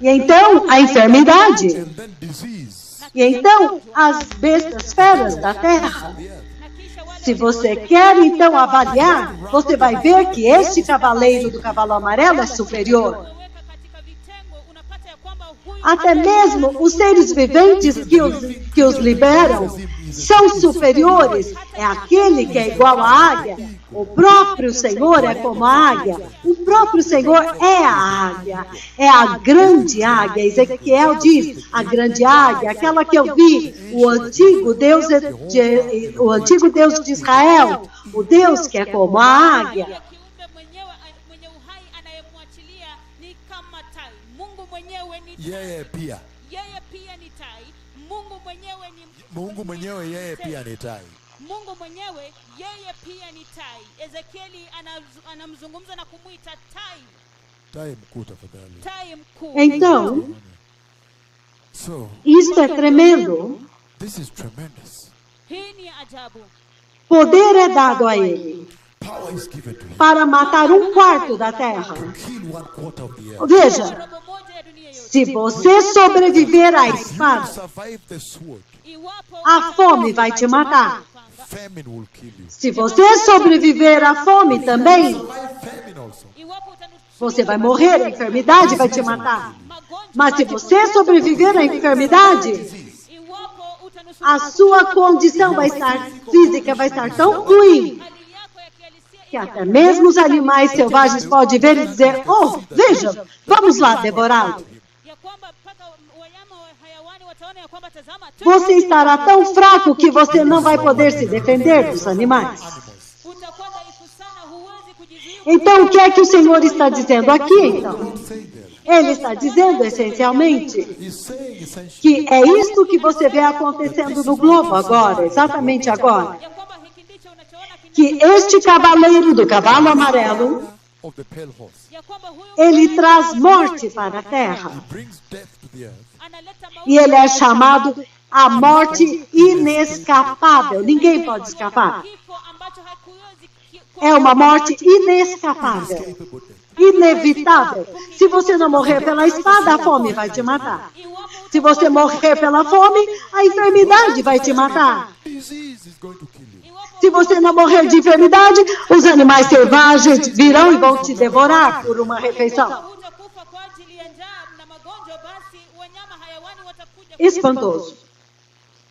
E então, a enfermidade. And then disease. E então, as bestas feras da terra. The earth. Na kisha wale Se você quer então avaliar, você vai ver que este cavaleiro do cavalo amarelo é superior. weka katika vitengo, unapata ya kwamba huyu Até mesmo os seres viventes que os liberam são superiores. É aquele que é igual à águia. O próprio Senhor é como a águia. O próprio Senhor é a águia. É a grande águia. Ezequiel diz, a grande águia, aquela que eu vi, o antigo Deus de Israel, o Deus que é como a águia. kiumbe mwenye uhai anayemwachilia ni kama tai. Mungu mwenyewe ni tai. Yeye pia. Yeye pia ni tai. Mungu mwenyewe ni Mungu mwenyewe yeye pia ni tai. Mungu mwenyewe yeye pia ni tai. Ezekieli anamzungumza na kumwita tai, Tai mkuu tafadhali. tai mkuu. Então, So, isto é tremendo. this is tremendous. Hii ni ajabu. Poder é dado a ele Power is given to him para matar 1/4 da terra. to kill 1/4 of the earth. Veja, Robo moja ya dunia yote. se você sobreviver à espada, Survive the sword. Iwapo a fome vai te matar. Famine will kill you. Se você sobreviver à fome também, Survive famine also. iwapo você vai morrer, a enfermidade vai te matar. magonjwa, Mas se você sobreviver à enfermidade, iwapo utanusurika a sua condição vai estar física, vai estar tão ruim, hali yako ya kihalisia que até mesmo os animais selvagens podem ver e dizer, oh, veja, vamos lá devorá-lo. ya kwamba mpaka wanyama wa hayawani wataona ya kwamba tazama tu Você estará tão fraco que você não vai poder se defender dos animais. utakuwa dhaifu sana, huwezi kujizuia. Então, o que é que o Senhor está dizendo aqui, então? Not saying that. Ele está dizendo, essencialmente, He's saying essentially que é isto que você vê acontecendo no globo agora, exatamente agora. Ya kwamba hiki ndicho unachoona Que este cavaleiro do cavalo amarelo, of the pale horse ya kwamba huyu ele traz morte para a terra. brings death to the earth. analeta E ele é chamado a morte inescapável. Ninguém pode escapar. kifo ambacho hakiwezi É uma morte inescapável, Capable death. inevitável. Se você não morrer pela espada, a fome vai te matar. Se você morrer pela fome, a enfermidade vai te matar. Disease is going to kill you. Se você não morrer de enfermidade, os animais selvagens virão e vão te devorar por uma refeição. hutakufa kwa ajili ya njaa na magonjwa, basi wanyama hayawani watakuja Espantoso.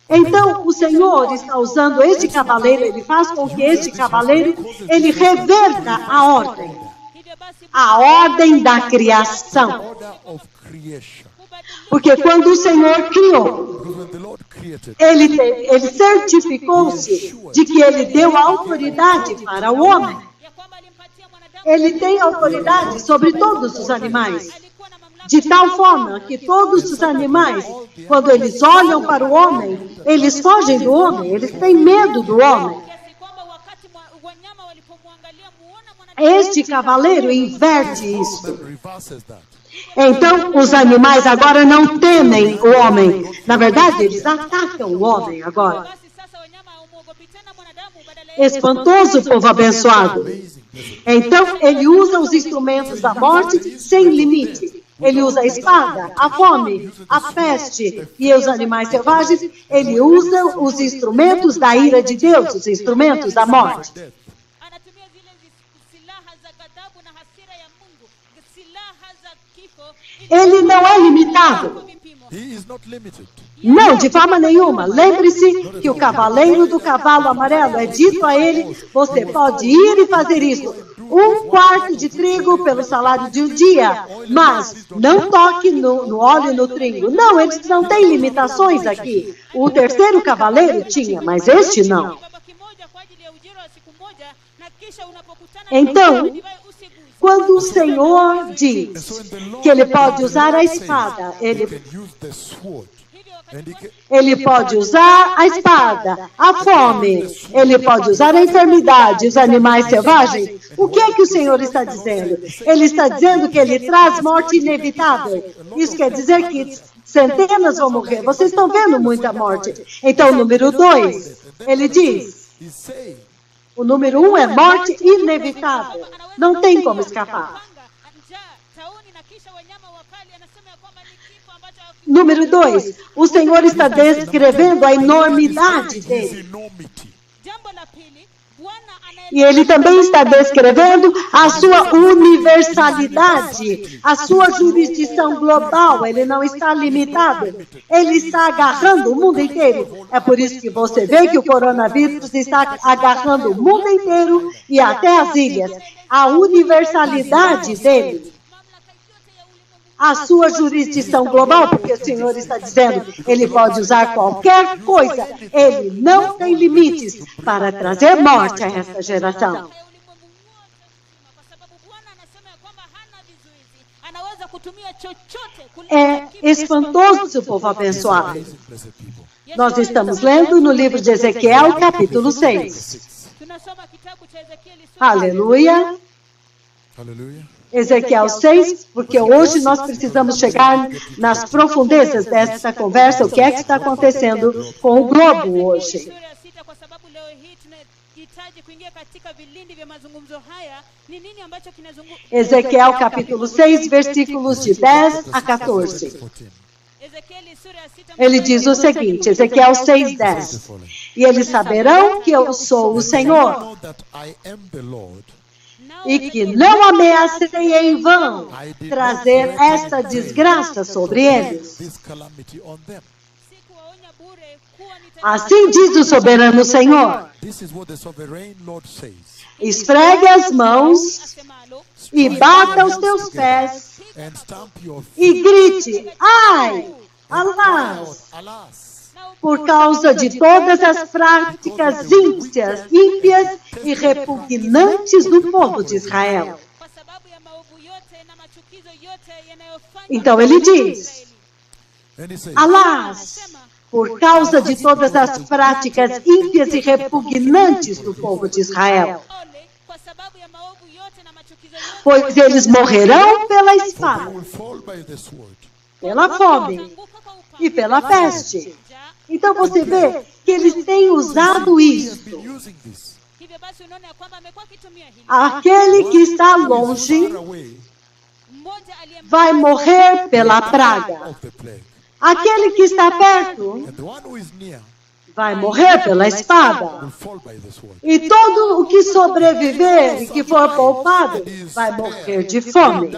Então, o Senhor está usando este cavaleiro, ele faz com que este cavaleiro, ele reverta a ordem. hivyo basi A ordem da criação. Order of creation. Porque quando o Senhor criou, Because when the Lord created, ele certificou-se de que ele deu autoridade para o homem. ya kwamba alimpatia mwanadamu, Ele tem autoridade sobre todos os animais. alikuwa na mamlaka De tal forma que todos os animais, quando eles olham para o homem, eles fogem do homem, eles têm medo do homem. kiasi kwamba wakati wanyama walipomwangalia muona mwanadamu, Este cavaleiro inverte isso. man reverses that. Então, os animais agora não temem o homem. Na verdade, eles atacam o homem agora. basi sasa wanyama hawamuogopi tena mwanadamu, badala yake Espantoso, povo abençoado. Amazing. Blessed. Então, ele usa os instrumentos da morte sem limite. Ele usa a espada, a fome, a peste e os animais selvagens. Ele usa os instrumentos da ira de Deus, os instrumentos da morte. Death. anatumia zile silaha za ghadhabu na hasira ya Mungu, silaha za kifo, ili Ele não é limitado. kwa vipimo. He is not limited. Não, de forma nenhuma. Lembre-se que o cavaleiro do cavalo amarelo é dito a ele, você pode ir e fazer isso. 1 quarto de trigo pelo salário de um dia, mas não toque no óleo e no trigo. Não, eles não têm limitações aqui. O terceiro cavaleiro tinha, mas este não. Então, quando o Senhor diz que ele pode usar a espada, ele pode usar a espada, a fome, ele pode usar a enfermidade, os animais selvagens. O que é que o Senhor está dizendo? Ele está dizendo que ele traz morte inevitável. Isso quer dizer que centenas vão morrer. Vocês estão vendo muita morte. Então, número 2, ele diz, o número 1 é morte inevitável. Não tem como escapar. Número 2, o Senhor está descrevendo a enormidade dele. E ele também está descrevendo a sua universalidade, a sua jurisdição global. Ele não está limitado. Ele está agarrando o mundo inteiro. É por isso que você vê que o coronavírus está agarrando o mundo inteiro e até as ilhas. A universalidade dele. A sua jurisdição global, porque o Senhor está dizendo, ele pode usar qualquer coisa, ele não tem limites para trazer morte a esta geração. É espantoso o povo abençoado. Nós estamos lendo no livro de Ezequiel, capítulo 6. Aleluia. Aleluia. Ezequiel 6, porque hoje nós precisamos chegar nas profundezas desta conversa, o que é que está acontecendo com o globo hoje. Ezequiel capítulo 6, versículos de 10 a 14. Ele diz o seguinte, Ezequiel 6, 10. E eles saberão que eu sou o Senhor, e que não ameacei em vão trazer esta desgraça sobre eles. Assim diz o soberano Senhor. Esfregue as mãos e bata os teus pés e grite, ai, alas, por causa de todas as práticas ímpias e repugnantes do povo de Israel. Então ele diz, alas, por causa de todas as práticas ímpias e repugnantes do povo de Israel. Pois eles morrerão pela espada, pela fome e pela peste. Então você vê que eles têm usado isso. Aquele que está longe vai morrer pela praga. Aquele que está perto vai morrer pela espada. E todo o que sobreviver e que for poupado vai morrer de fome.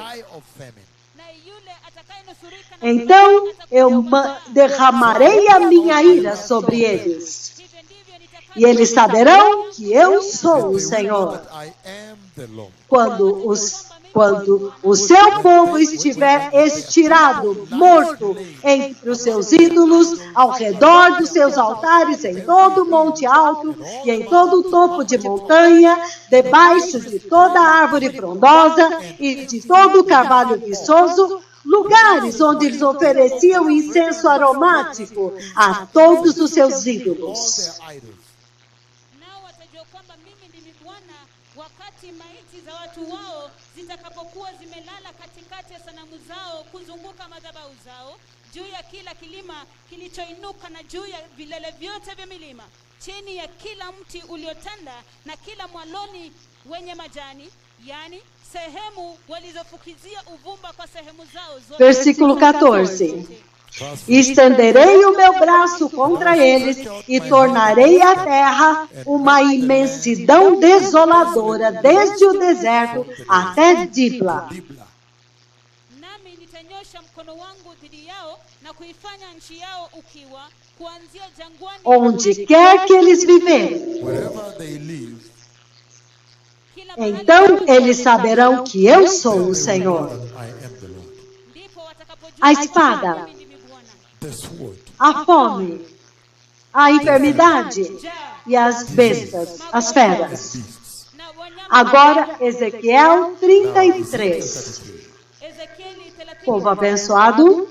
Então eu derramarei a minha ira sobre eles. E eles saberão que eu sou o Senhor. Quando o seu povo estiver estirado, morto, entre os seus ídolos, ao redor dos seus altares, em todo o monte alto e em todo o topo de montanha, debaixo de toda árvore frondosa e de todo o carvalho viçoso, lugares onde eles ofereciam incenso aromático a todos os seus ídolos. Zitakapokuwa zimelala katikati ya sanamu zao kuzunguka madhabahu zao, juu ya kila kilima kilichoinuka na juu ya vilele vyote vya milima, chini ya kila mti uliotanda na kila mwaloni wenye majani, yani sehemu walizofukizia uvumba kwa sehemu zao zote. Versículo 14. Estenderei o meu braço contra eles e tornarei a terra uma imensidão desoladora, desde o deserto até Dibla. Nami nitanyosha mkono wangu dhidi yao na kuifanya nchi yao ukiwa, kuanzia jangwani Onde quer que eles viverem, kila mahali Então eles saberão que eu sou o Senhor. I am the Lord. ndipo watakapojua A espada, mimi ndimi Bwana. The sword, a fome, a enfermidade e as bestas, as feras. beasts. Na wanyama Agora, Ezequiel 33. Ezekieli 30, Povo abençoado.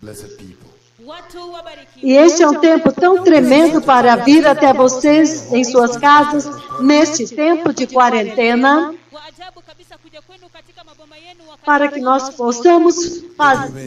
Blessed people. watu wabarikiwa. E este é um tempo tão tremendo para vir até vocês em suas casas, neste tempo de quarentena, Wa ajabu kabisa kuja kwenu katika maboma yenu wakati para que nós possamos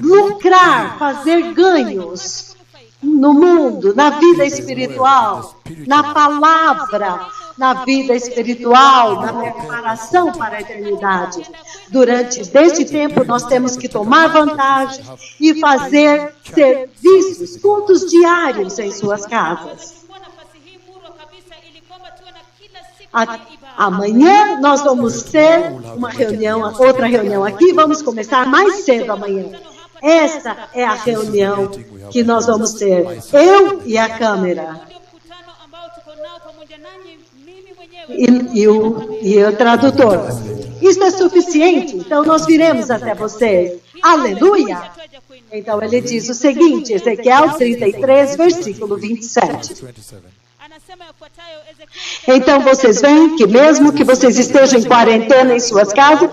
lucrar, fazer ganhos no mundo, na vida espiritual, na palavra, na vida espiritual, na preparação para a eternidade. Durante este tempo, nós temos que tomar vantagem e fazer serviços, cultos diários em suas casas. Chukua nafasi hii murwa kabisa ili kwamba tuwe na kila siku A- ya ibada. Amanhã nós vamos ter uma reunião, outra reunião aqui, vamos começar mais cedo amanhã. Esta é a reunião que nós vamos ter, eu e a câmera, Ndio mkutano ambao tuko nao pamoja nanyi, mimi mwenyewe e o tradutor. Isso é suficiente, então nós viremos até vocês. Aleluia! twaja kwenu. Então ele diz o seguinte, Ezequiel 33, versículo 27. 27. Anasema yafuatayo Ezekieli Então vocês veem que mesmo que vocês estejam em quarentena em suas casas,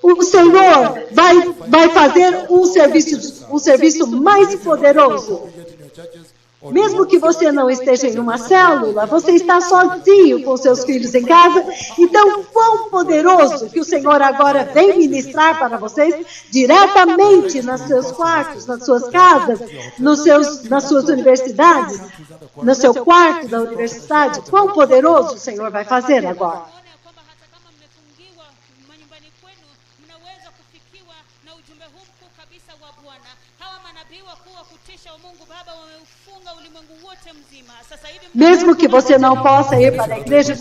o Senhor vai fazer um serviço mais poderoso. Get in your churches, or Mesmo que você não esteja em uma célula, você está sozinho com seus filhos em casa. Então, quão poderoso que o Senhor agora vem ministrar para vocês diretamente nos seus quartos, nas suas casas, nas suas universidades, no seu quarto da universidade. Quão poderoso o Senhor vai fazer agora. Ona ya kwamba hata kama mmefungiwa manyumbani kwenu, mnaweza kufikiwa na ujumbe huu mkuu kabisa wa Bwana. Hawa manabii wakuu wa kutisha wa Mungu Baba wameufunga ulimwengu wote mzima. Sasa hivi Mesmo que você não possa ir para a igreja,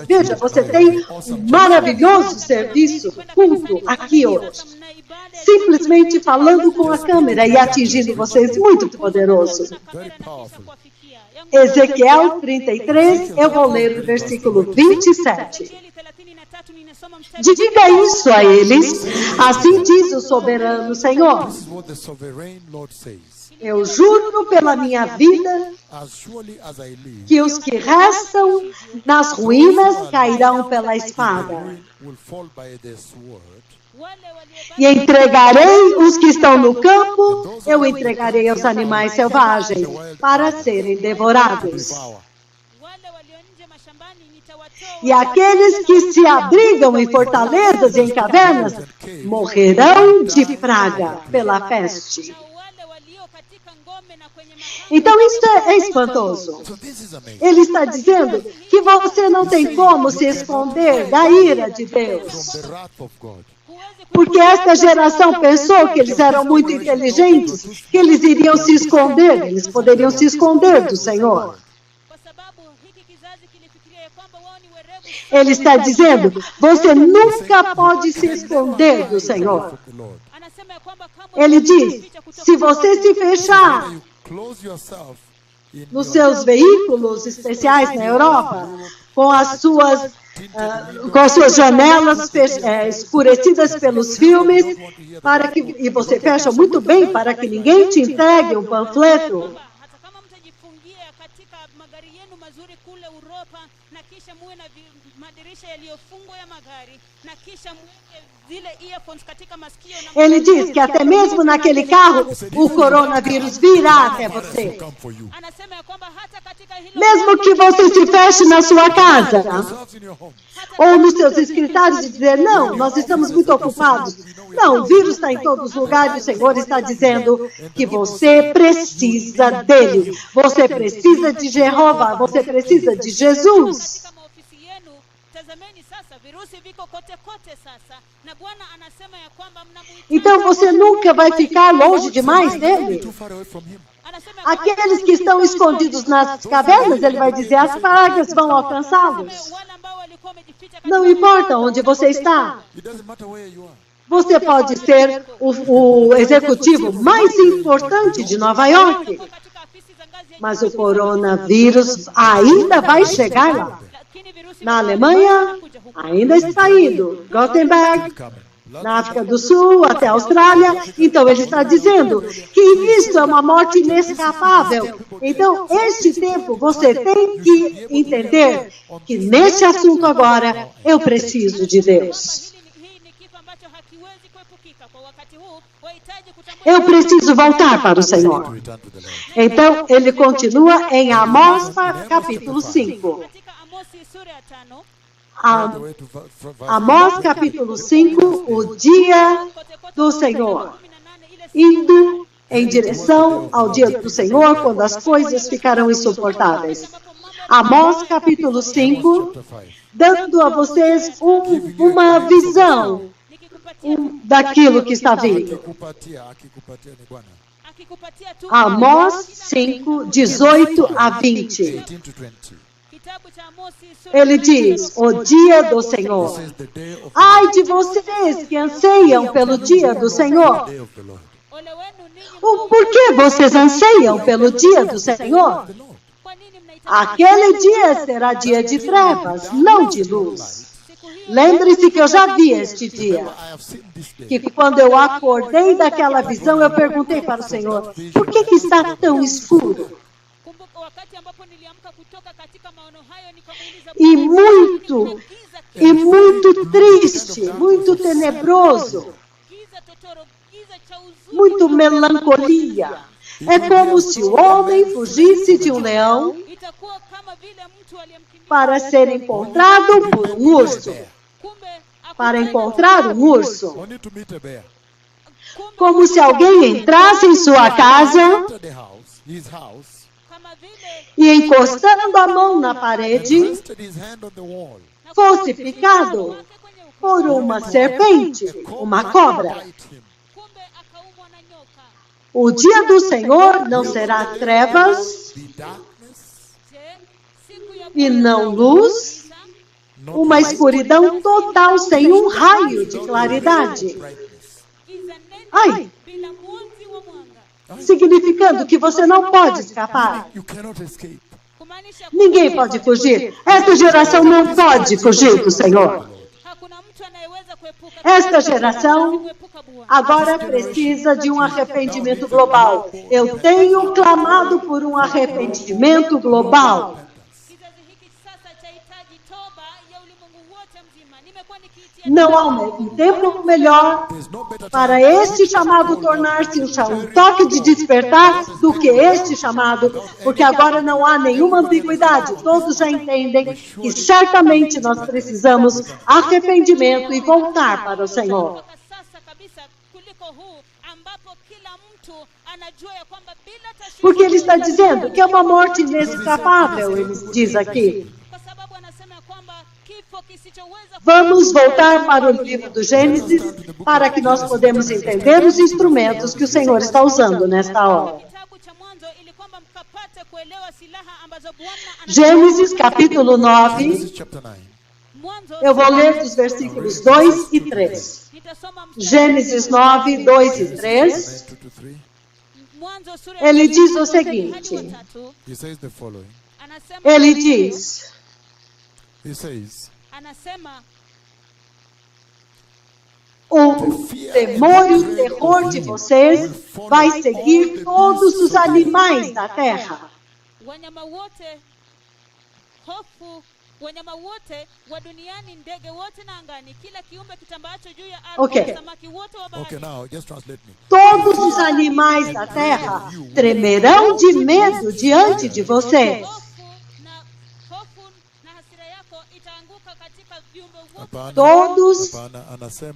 veja, você tem um maravilhoso serviço, culto aqui hoje. mna ibada Simplesmente falando com a câmera e atingindo vocês, muito poderoso. na kamera na kisha kuwafikia. Ezequiel 33, eu vou ler o versículo 27. Ezekieli 33 ninasoma mstari Diga isso a eles, assim diz o soberano Senhor. this is what the sovereign Lord says. Eu juro pela minha vida As surely as I live, que os que restam nas ruínas cairão pela espada. ruin will fall by the sword. wale waliobaki E entregarei os que estão no campo, eu entregarei aos animais selvagens para serem devorados. Devour. wale walio nje mashambani nitawatoa E aqueles que se abrigam em fortalezas e em cavernas morrerão de praga pela peste. na wale walio katika ngome na kwenye makango. Então isso é espantoso. So this is amazing. Ele está dizendo que você não tem como se esconder da ira de Deus. From the wrath of God. Huwezi Porque esta geração pensou que eles eram muito inteligentes, que eles iriam se esconder, eles poderiam se esconder do Senhor. kwa sababu hiki kizazi kilifikiria ya kwamba wao ni werevu. Ele está dizendo, você nunca pode se esconder do Senhor. The Lord. Anasema ya kwamba kama Ele diz, se você se fechar You close yourself in nos seus veículos especiais na Europa, com as suas janelas escurecidas pelos filmes, e você fecha muito bem para que ninguém te entregue um panfleto. hata kama mtajifungia katika magari yenu mazuri kule Uropa na kisha muwe na madirisha yaliyofungwa ya magari na kisha muweke zile earphones katika masikio na Ele diz que até mesmo naquele carro o coronavírus virá até você. come for you. anasema ya kwamba hata katika hilo Mesmo que você se feche na sua casa Yourselves in your home. ou nos seus escritórios e dizer, não, nós estamos muito ocupados. Não, o vírus está em todos os lugares, o Senhor está dizendo que você precisa dele. Você precisa de Jeová, você precisa de Jesus. katika maofisi yenu. Tazameni sasa, virusi viko kote kote sasa, na Bwana anasema ya kwamba mnamuhitaji. Então você nunca vai ficar longe demais dele. Too far away from him. Anasema ya kwamba Aqueles que estão escondidos nas cavernas, ele vai dizer, as pragas vão alcançá-los. wale ambao walikuwa wamejificha katika Não importa onde você está. It doesn't matter where you are. Você pode ser o executivo mais importante de Nova York, katika afisi za ngazi ya mas o coronavírus ainda vai chegar lá. Na Alemanha, ainda está indo. Gothenburg, na África do Sul, até a Austrália. Então, ele está dizendo que isso é uma morte inescapável. Então, este tempo, você tem que entender que nesse assunto agora, eu preciso de Deus. Eu preciso voltar para o Senhor. Então, ele continua em Amós, capítulo 5. Amós, capítulo 5, o dia do Senhor. Indo em direção ao dia do Senhor, quando as coisas ficarão insuportáveis. Amós, capítulo 5, dando a vocês uma visão daquilo que está vindo. Amós 5, 18 a 20. Ele diz, o dia do Senhor. Ai de vocês que anseiam pelo dia do Senhor. Por que vocês anseiam pelo dia do Senhor? Aquele dia será dia de trevas, não de luz. Lembre-se que eu já vi este dia. Que quando eu acordei daquela visão, eu perguntei para o Senhor, por que está tão escuro? E muito triste, muito tenebroso, muito melancolia. É como se o homem fugisse de um leão para ser encontrado por um urso. Para encontrar um urso. Como se alguém entrasse em sua casa e encostando a mão na parede, fosse picado por uma serpente, uma cobra. O dia do Senhor não será trevas e não luz, uma escuridão total sem um raio de claridade. Ai! Significando que você não pode escapar. Ninguém pode fugir. Esta geração não pode fugir do Senhor. Esta geração agora precisa de um arrependimento global. Eu tenho clamado por um arrependimento global. Não há um tempo melhor para este chamado tornar-se um toque de despertar do que este chamado, porque agora não há nenhuma ambiguidade. Todos já entendem que certamente nós precisamos arrependimento e voltar para o Senhor. Porque ele está dizendo que é uma morte inescapável, ele diz aqui. Vamos voltar para o livro do Gênesis para que nós podemos entender os instrumentos que o Senhor está usando nesta hora. Gênesis capítulo 9. Eu vou ler dos versículos 2 e 3. Gênesis 9, 2 e 3. Ele diz o seguinte. Ele diz... O temor e o terror de vocês vai seguir todos os animais da terra. Ok. Now just translate me. Todos os animais da terra tremerão de medo diante de vocês. Todos,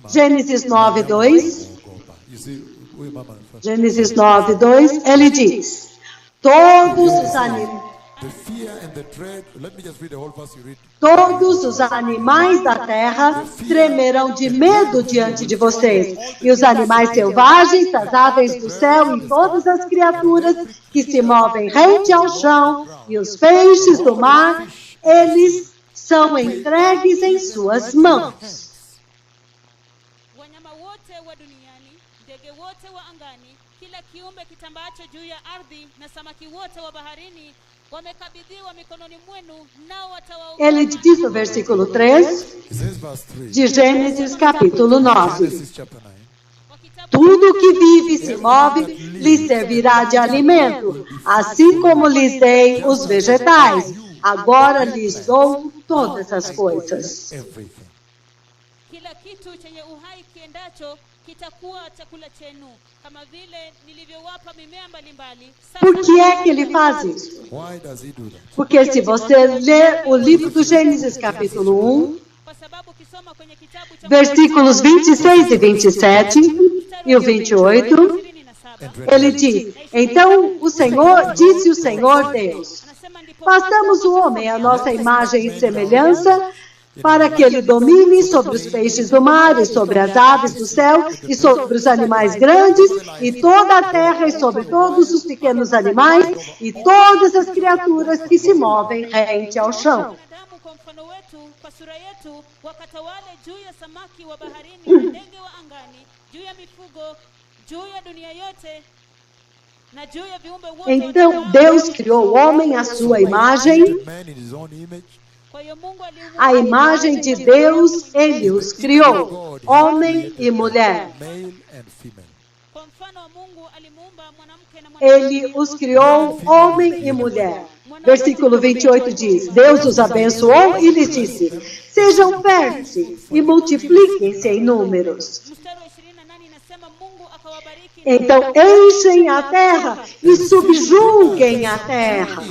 Gênesis 9, 2, Gênesis 9, 2, ele diz, todos os animais, todos os animais da terra tremerão de medo diante de vocês, e os animais selvagens, das aves do céu e todas as criaturas que se movem rente ao chão, e os peixes do mar, eles são entregues em suas mãos. mbinguni, ndege wote wa angani, kila kiumbe kitambaacho juu ya ardhi na samaki wote wa baharini wamekabidhiwa mikononi mwenu, nao watawaokoa. Ele diz no versículo 3 It says verse 3. de Gênesis capítulo 9. Genesis chapter 9. Tudo que vive e se move lhes servirá de alimento, assim como lhes dei os vegetais. Agora lhes dou todas as coisas. Everything. Kila kitu chenye uhai kiendacho kitakuwa chakula chenu, kama vile nilivyowapa mimea mbalimbali. Por que é que ele faz isso? Why does he do that? Porque se você ler o livro do Gênesis capítulo 1, Kwa sababu ukisoma kwenye kitabu cha versículos 26 e 27 e o 28, 27, ele diz: Então o Senhor, disse o Senhor Deus, anasema ndipo façamos o homem à nossa imagem e semelhança, para que ele domine sobre os peixes do mar, e sobre as aves do céu, e sobre os animais grandes, e toda a terra, e sobre todos os pequenos animais, e todas as criaturas que se movem rente ao chão. wanadamu kwa mfano wetu, kwa sura yetu, wakatawale juu ya samaki wa baharini, ndege wa angani, juu ya mifugo, juu ya dunia yote na juu ya viumbe wote. Então Deus criou o homem à sua imagem, Man in his own image. Kwa hiyo Mungu a imagem de Deus ele os criou, homem e mulher. Male and female. kwa mfano wa Mungu alimuumba mwanamke na mwanamke. Ele os criou, homem e mulher. Versículo 28 diz: Deus os abençoou e lhes disse: Sejam férteis e multipliquem-se em números. Mstari wa 28 inasema Mungu akawabariki Então enchem a terra e subjuguem a terra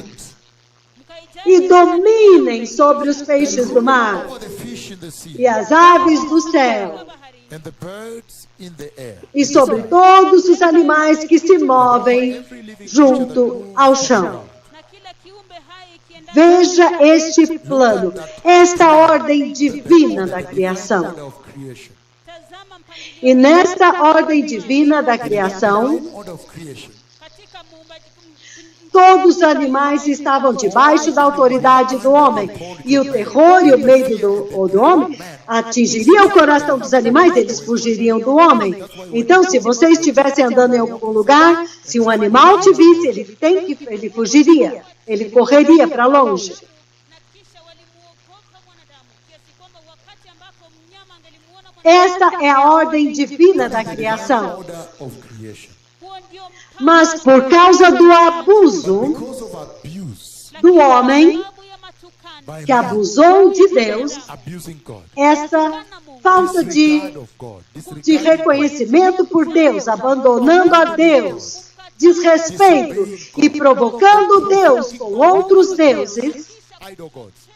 e dominem sobre os peixes do mar All the fish in the sea e as aves do céu and the birds in the air. e sobre todos os animais que se movem junto ao chão. na kila kiumbe hai kiendacho. Veja este plano, esta ordem divina da criação. Order of creation. Tazama mpangilio E nesta ordem divina da criação, Order of creation. katika muumbaji. todos os animais estavam debaixo da autoridade do homem. E o terror e o medo do homem atingiria o coração dos animais, eles fugiriam do homem. Então, se você estivesse andando em algum lugar, se um animal te visse, ele fugiria, ele correria para longe. Na kisha walimuogopa mwanadamu kiasi kwamba wakati ambapo mnyama angelimuona mwanadamu, Esta é a ordem divina da criação. Order of creation. huo ndio mpango Mas por causa do abuso Because of abuse do homem, sababu ya matukano by que man abusou de Deus, abusing God. essa falta Disregard de of God. Disregard reconhecimento por Deus, abandonando a Deus, desrespeito e provocando Deus com outros deuses idol gods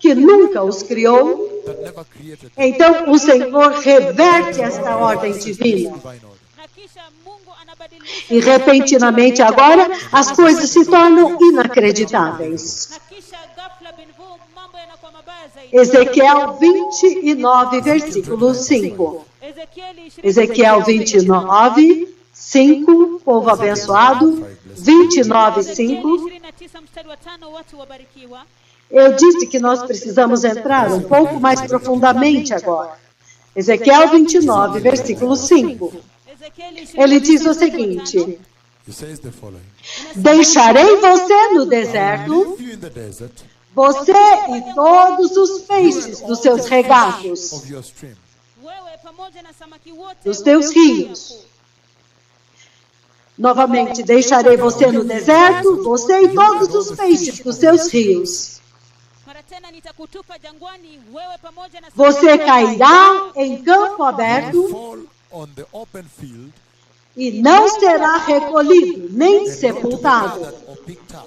que nunca os criou. that never created Então o Senhor reverte esta ordem divina. divine order. na kisha Mungu anabadilisha E repentinamente agora as coisas se tornam inacreditáveis. na kisha ghafla bin vu mambo yanakuwa mabaya zaidi. Ezequiel 29, versículo 5. Ezequiel 29, 5, povo abençoado. 29, 5. 29 mstari wa 5, watu wabarikiwa. Eu disse que nós precisamos entrar um pouco mais profundamente agora. Ezequiel 29, versículo 5. Ezekieli Ele diz o seguinte: He says the following. Deixarei você no deserto, Leave you in the desert você e todos os peixes dos seus regatos, of your stream. wewe pamoja na samaki wote dos teus rios. Novamente, deixarei você no deserto, você e todos os peixes dos seus rios. mara tena nitakutupa jangwani, wewe pamoja na Você cairá em campo aberto Fall on the open field e não será recolhido, nem sepultado. gathered or picked up.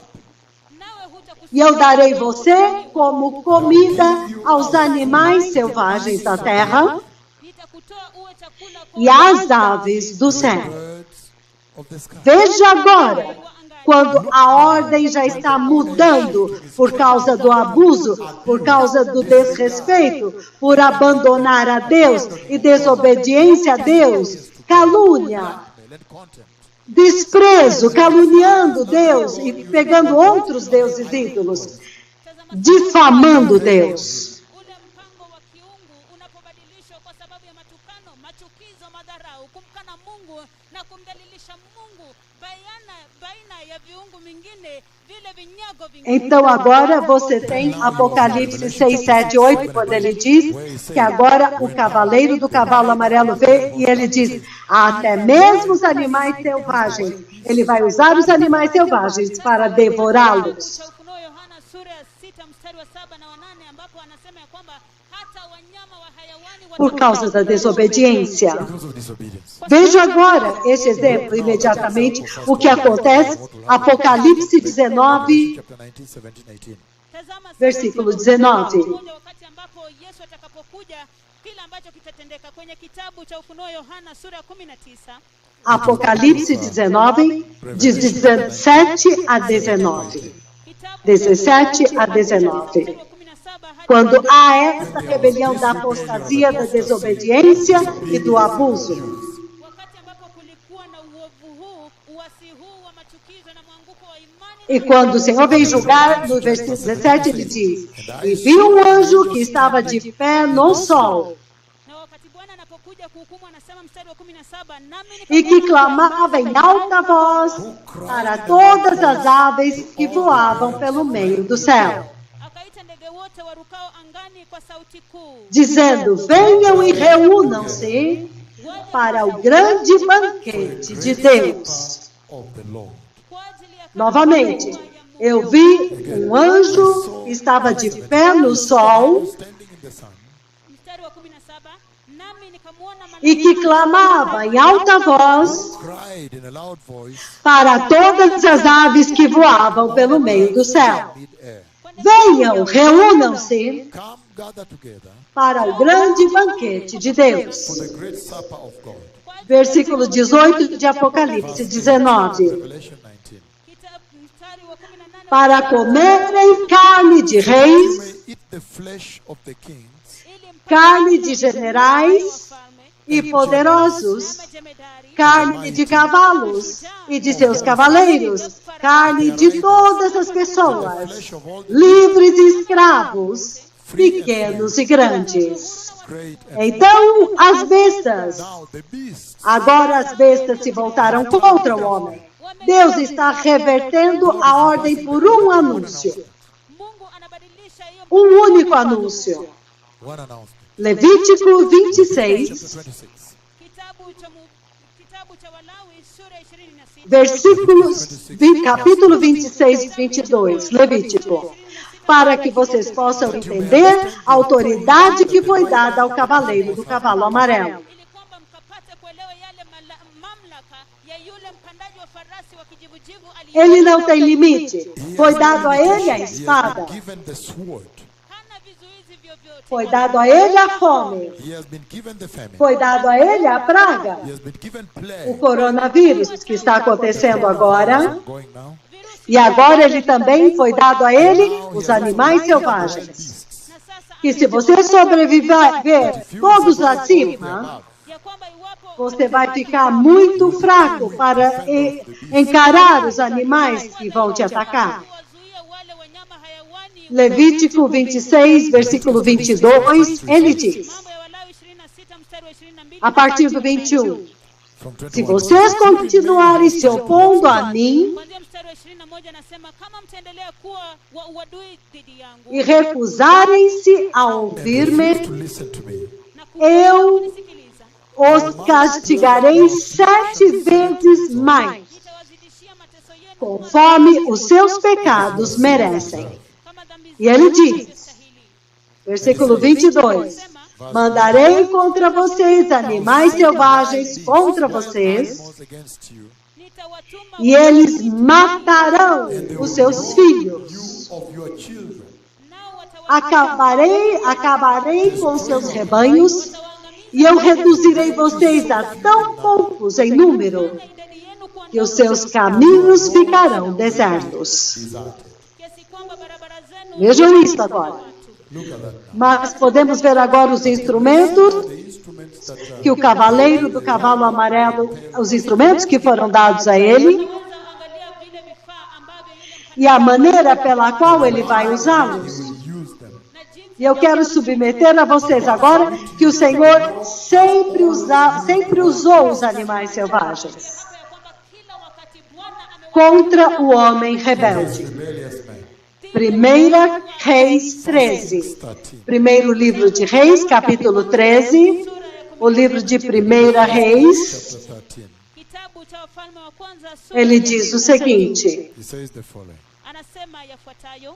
nawe hutakusikia. E eu darei você como comida aos animais selvagens da terra Nitakutoa uwe chakula kwa e às aves do céu. Birds of the sky. Veja agora, quando a ordem já está mudando por causa do abuso, por causa do desrespeito, por abandonar a Deus e desobediência a Deus, calúnia, And contempt. desprezo, caluniando Deus e pegando outros deuses ídolos, difamando Deus. ule mpango wa kiungu unapobadilishwa kwa sababu ya matukano, machukizo, madharau, kumkana Mungu na kumdhalilisha Mungu baina ya viungu mingine, vile vinyago vingine. Então agora você tem Apocalipse 6, 7, 8, quando ele diz que agora o cavaleiro do cavalo amarelo vê e ele diz, até mesmo os animais selvagens. Ele vai usar os animais selvagens para devorá-los. Yohana sura ya 6 mstari wa 7 na 8 ambapo anasema ya kwamba hata wanyama wa hayawani Por causa da desobediência. Because of disobedience. Veja agora esse exemplo imediatamente, o que acontece, Apocalipse 19, Chapter 19, 17, 18. Tazama versículo 19. wakati ambapo Yesu atakapokuja, kile ambacho kitatendeka kwenye kitabu cha Ufunuo Yohana sura ya 19. Apocalipse 19, de 17 a 19. 17 a 19. Quando há essa rebelião da apostasia, da desobediência e do abuso. Wakati ambapo kulikuwa na uovu huu, uasi huu wa machukizo na mwanguko wa imani, E quando o Senhor vem julgar, no versículo 17 ele diz, e vi um anjo que estava de pé no sol, na wakati Bwana anapokuja kuhukumu, anasema mstari wa 17, nami e que clamava em alta voz para todas as aves que voavam pelo meio do céu, akaita ndege wote warukao angani kwa sauti kuu, dizendo, venham e reúnam-se para o grande banquete de Deus. Of the Lord. kwa ajili ya Novamente, eu vi um anjo que estava de pé no sol Standing in the sun. mstari wa 17, nami nikamwona e que clamava em alta voz Cried in a loud voice. para todas as aves que voavam pelo meio do céu. Mid-air. Venham, reúnam-se Come, gather together para o grande banquete de for Deus. the great supper of God. Versículo 18 de Apocalipse 19. Revelation 19. mstari wa 18, Para comerem carne de You reis, may eat the flesh of the kings, ili mpate carne de generais wafalme e poderosos, na jemedari, carne de cavalos e de seus cavaleiros, carne de todas as pessoas, flesh of all the livres e escravos, pequenos e grandes. great and Então as bestas, now the beasts agora as bestas se voltaram contra o homem. Deus está revertendo a ordem por um anúncio, Mungu anabadilisha hiyo um único anúncio. one announcement. Levítico 26, Chapter 26. kitabu cha Walawi sura 26, versículos, capítulo 26, 22, Levítico. Para que vocês possam entender a autoridade que foi dada ao cavaleiro do cavalo amarelo. ili kwamba mkapate kuelewa yale mamlaka ya yule mpandaji wa farasi wa kijivujivu Ele não tem limite. Foi dado a ele a He has espada. been given the sword. hana vizuizi vyovyote. Foi dado a ele a fome. He has been given the famine. Foi dado a ele a praga. He has been given O plague. coronavírus que está acontecendo agora. Going now. E agora ele também foi dado a ele os animais selvagens. Na sasa Que se você sobreviver todos acima, ya kwamba iwapo você vai ficar muito fraco para encarar os animais que vão te atacar. wazuia wale wanyama hayawani, Levítico 26, versículo 22, ele diz, mambo ya Walawi 26 mstari wa 22, a partir do 21, From se 21. vocês continuarem se opondo a mim kuanzia mstari wa 21 anasema, kama mtaendelea kuwa wa uadui dhidi yangu e recusarem-se a And ouvir-me, refuse to listen to me. na eu kunisikiliza, os castigarei 7 vezes mais, nitawazidishia mateso yenu conforme os seus pecados merecem. kama dhambi E ele diz, zinavyostahili. versículo 22, mandarei contra vocês animais selvagens contra vocês, Animals against you. Nitawatuma e eles matarão os seus filhos. You of your children. nao Acabarei com seus rebanhos, e eu reduzirei vocês a tão poucos em número, idadi yenu kuwa que os seus caminhos ficarão desertos. Deserted. kiasi kwamba barabara zenu Vejam isso agora. Look at that now. Mas podemos ver agora os instrumentos The instruments that que o cavaleiro do cavalo amarelo, os instrumentos que foram dados a ele, angalia vile vifaa ambavyo yule e a maneira pela qual ele vai usá-los. will use them. na jinsi E eu quero submeter a vocês agora que o Senhor sempre usou os animais selvagens contra o homem rebelde. Rebellious man. 1 Reis 13. Primeiro livro de Reis, capítulo 13. O livro de 1 Reis, Chapter 13. Kitabu cha Wafalme wa Kwanza sura ele ya diz o 13. seguinte. He says the following. Anasema yafuatayo: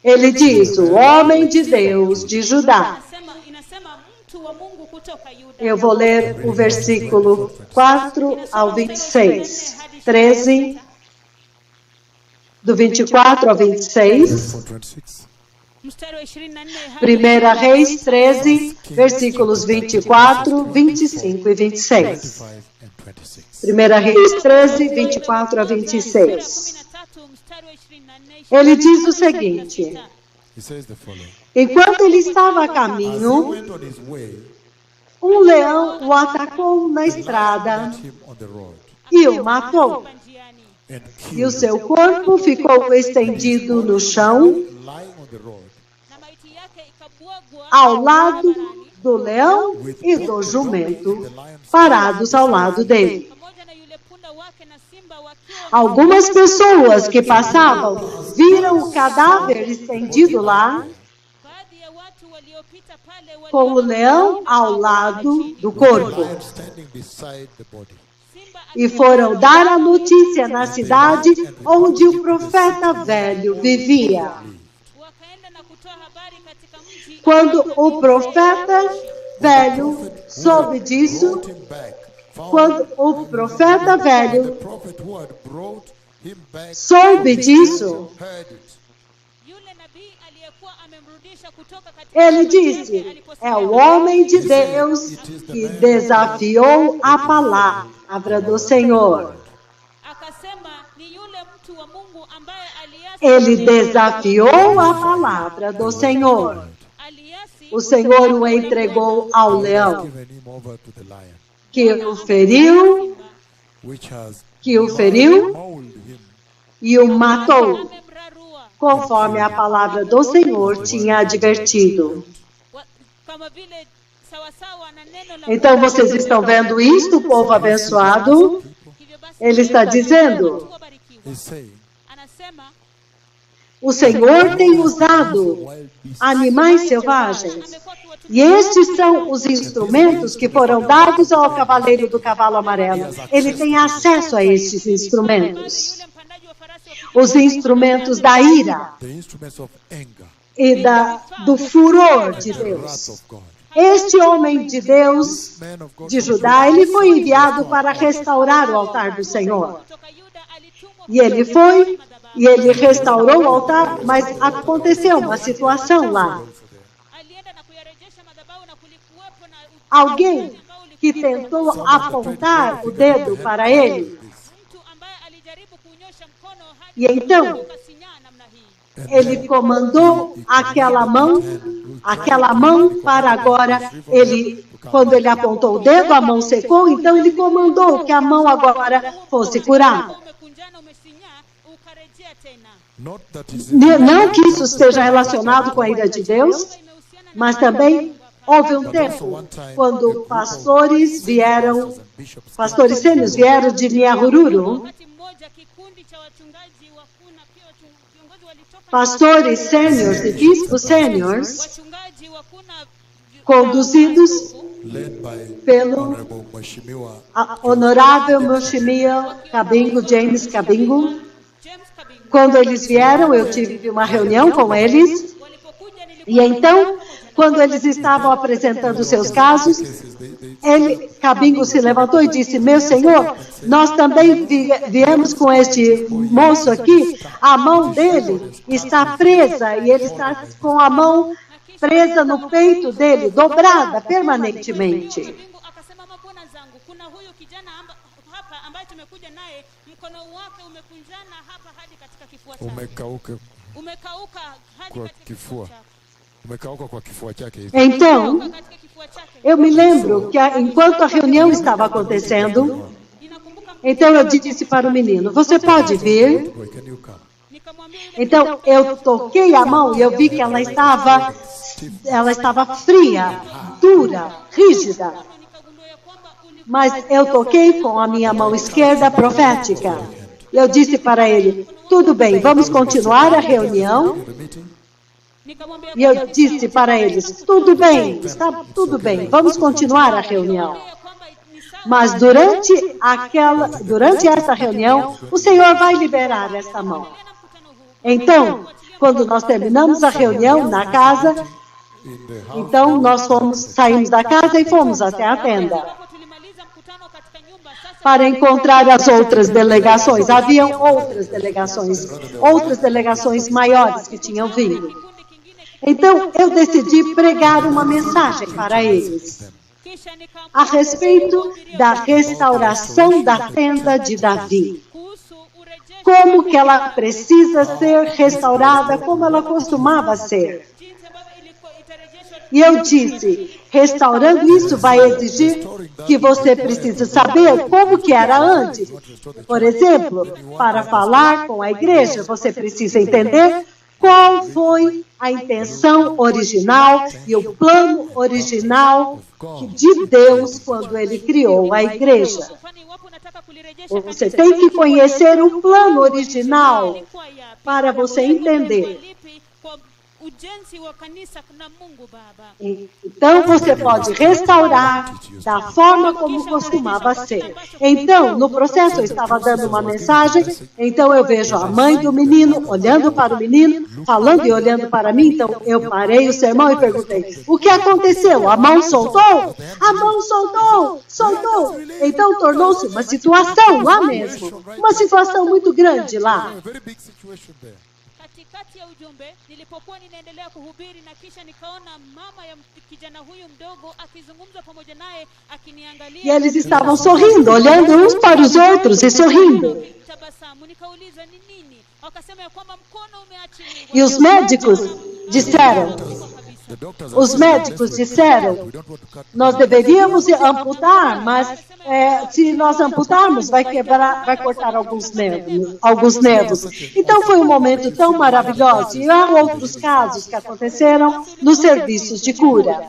Ele diz, o homem de Deus de Judá. Inasema mtu wa Mungu kutoka Yuda. Eu vou ler o versículo 4 ao 26. 13, do 24 ao 26. 26. Mstari wa 24 1 Reis 13, versículos 24, 25 e 26. 25 and 26. 1 Reis 13, 24 a 26. 13, mstari wa 24. Ele diz o seguinte. He says the following. Enquanto ele estava a As he caminho, went on his way, um leão o atacou na estrada met him on the road e o matou. Njiani. and E o killed seu corpo ficou estendido no chão, him, lying on the road Na maiti yake ikabwagwa ao lado do leão e do jumento, parados ao lado dele. pamoja na yule punda wake na simba wakiwa Algumas pessoas que passavam viram o cadáver estendido lá, baadhi ya watu waliopita pale com o leão ao lado do corpo. lion standing beside the body. simba E foram dar a notícia na cidade onde o profeta velho vivia. wakaenda na kutoa habari katika mji. Quando o profeta velho soube disso, Brought him back. Found quando o profeta the velho prophet who had brought him back soube disso, heard it. Yule nabii aliyekuwa amemrudisha kutoka katika ele nchi yake disse, aliposema, é o homem de Deus que desafiou a palavra do Senhor. akasema ni yule mtu wa Mungu ambaye aliasi Ele desafiou a palavra do Senhor. aliasi O Senhor o entregou ao leão, Given him over to the lion, que o feriu, which has mauled him e o matou, amemrarua conforme a palavra do Senhor tinha advertido. kama vile sawasawa na neno la Então vocês estão vendo isto, povo abençoado? hivyo basi Ele está dizendo, watu wabarikiwa. is saying, Anasema o Senhor tem usado animais selvagens. E estes são os instrumentos que foram dados ao cavaleiro do cavalo amarelo. Ele tem acesso a estes instrumentos. yule mpandaji wa farasi wa Os instrumentos da ira the instruments of anger, e do furor de the wrath Deus. of God. Este homem de Deus Man of God de Judá, ele foi enviado para restaurar o altar do Senhor. kutoka Yuda alitumwa E ele foi, e ele restaurou o altar, mas aconteceu uma situação lá. alienda na kuyarejesha madhabahu na kulikuwepo na Alguém que tentou apontar o dedo para ele. mtu ambaye alijaribu kunyosha mkono hadi E então, ukasinyaa namna hii. ele comandou aquela mão para agora, quando ele apontou o dedo, a mão secou, então ele comandou que a mão agora fosse curada. Umekunjana umesinyaa ukarejea tena. Not that is Não que isso esteja relacionado com a ira de Deus, Imehusiana na mas também houve um tempo quando pastores sênios vieram de Nyahururu, wakati mmoja kikundi cha wachungaji wakuu na pia viongozi walitoka pastores sêniors e bispos sêniors, wachungaji wakuu na conduzidos led by pelo Honorable Mheshimiwa honorável Mheshimiwa Kabingo, James Kabingo. James Kabingo. Quando eles vieram, eu tive uma reunião com eles, Walipokuja e então, quando eles estavam apresentando seus casos, Kabingo se levantou e disse, meu senhor, nós também viemos com este moço aqui, a mão dele está presa, e ele está com a mão presa no peito dele, dobrada permanentemente. Kabingo akasema, mabwana zangu, kuna huyu kijana hapa ambaye tumekuja naye, mkono wake umekunjana hapa hadi katika kifua chake. Umekauka hadi kwa katika kifua. chake. Umekauka kwa kifua chake hivi. Então, Katika kifua chake. eu me lembro que enquanto a reunião estava acontecendo, Ninakumbuka então eu disse para o menino, você pode vir? Boy, can you come? Então, eu toquei a mão e eu vi que ela estava fria, dura, rígida. Mas eu toquei com a minha mão esquerda profética. Eu disse para ele, tudo bem, vamos continuar a reunião. E eu disse para eles, tudo bem, está tudo bem, vamos continuar a reunião. Mas durante essa reunião, o Senhor vai liberar essa mão. Então, quando nós terminamos a reunião na casa, então nós saímos da casa e fomos até a tenda para encontrar as outras delegações. Haviam outras delegações maiores que tinham vindo. Então, eu decidi pregar uma mensagem para eles a respeito da restauração da tenda de Davi. Como que ela precisa ser restaurada, como ela costumava ser. E eu disse, restaurando isso vai exigir que você precisa saber como que era antes. Por exemplo, para falar com a igreja, você precisa entender qual foi a intenção original e o plano original de Deus quando Ele criou a igreja. Você tem que conhecer o plano original para você entender. Então, você pode restaurar da forma como costumava ser. Então, no processo, eu estava dando uma mensagem, então eu vejo a mãe do menino olhando para o menino, falando e olhando para mim, então eu parei o sermão e perguntei, o que aconteceu? A mão soltou? A mão soltou. Então, tornou-se uma situação lá mesmo, uma situação muito grande lá. Katikati ya ujumbe nilipokuwa ninaendelea kuhubiri na kisha nikaona mama ya kijana huyu mdogo akizungumza pamoja naye akiniangalia. E eles estavam sorrindo, olhando uns para os outros e sorrindo. Tabasamu, nikauliza ni nini? Wakasema ya kwamba mkono umeachiliwa. E os médicos disseram, nós deveríamos amputar, mas se nós amputarmos, vai cortar alguns nervos. Então foi um momento tão maravilhoso. E há outros casos que aconteceram nos serviços de cura.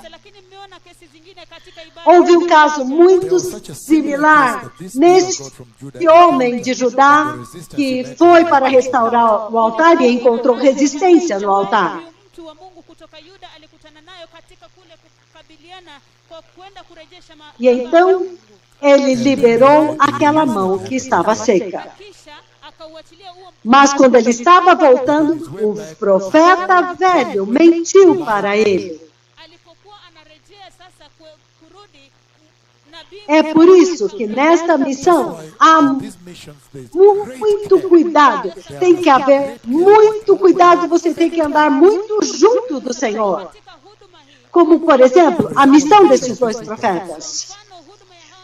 Houve um caso muito similar neste homem de Judá que foi para restaurar o altar e encontrou resistência no altar. E então ele liberou aquela mão que estava seca. Mas quando ele estava voltando, o profeta velho mentiu para ele. É por isso que nesta missão há muito cuidado. Tem que haver muito cuidado, você tem que andar muito junto do Senhor. Como, por exemplo, a missão desses dois profetas.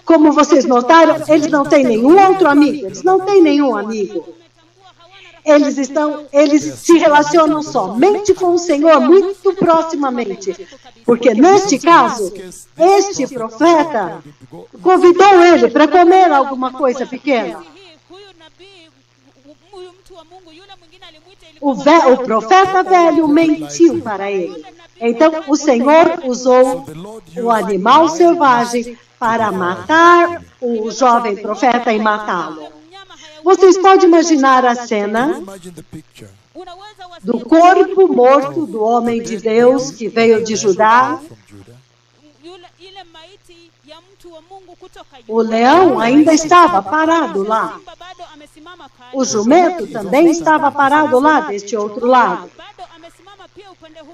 Como vocês notaram, eles não têm nenhum outro amigo, eles não têm nenhum amigo. Eles se relacionam somente com o Senhor, muito proximamente. Porque neste caso, este profeta convidou ele para comer alguma coisa pequena. O profeta velho mentiu para ele. Então, o Senhor usou o animal selvagem para matar o jovem profeta e matá-lo. Vocês podem imaginar a cena do corpo morto do homem de Deus que veio de Judá. O leão ainda estava parado lá. O jumento também estava parado lá, deste outro lado.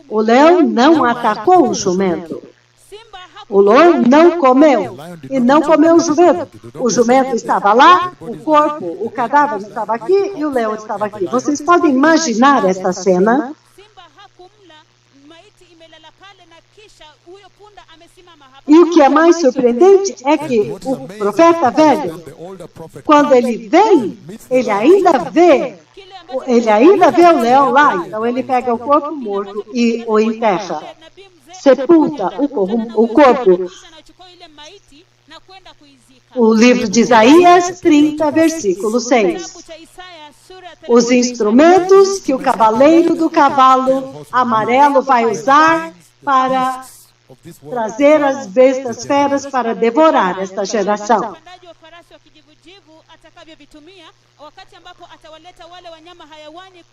O leão não atacou o jumento. O leão não comeu, e não comeu o jumento. O jumento estava lá, o cadáver estava aqui e o leão estava aqui. Vocês podem imaginar essa cena? E o que é mais surpreendente é que o profeta velho, quando ele vem, ele ainda vê o leão lá. Então ele pega o corpo morto e o enterra. Sepulta o corpo kwenda kuizika. O livro de Isaías 30, versículo 6. Kitabu cha Isaya sura ya Os instrumentos que o cavaleiro do cavalo amarelo vai usar para trazer as bestas feras para devorar esta geração. mpandaji wa farasi wa kijivujivu atakavyovitumia wakati ambapo atawaleta wale wanyama hayawani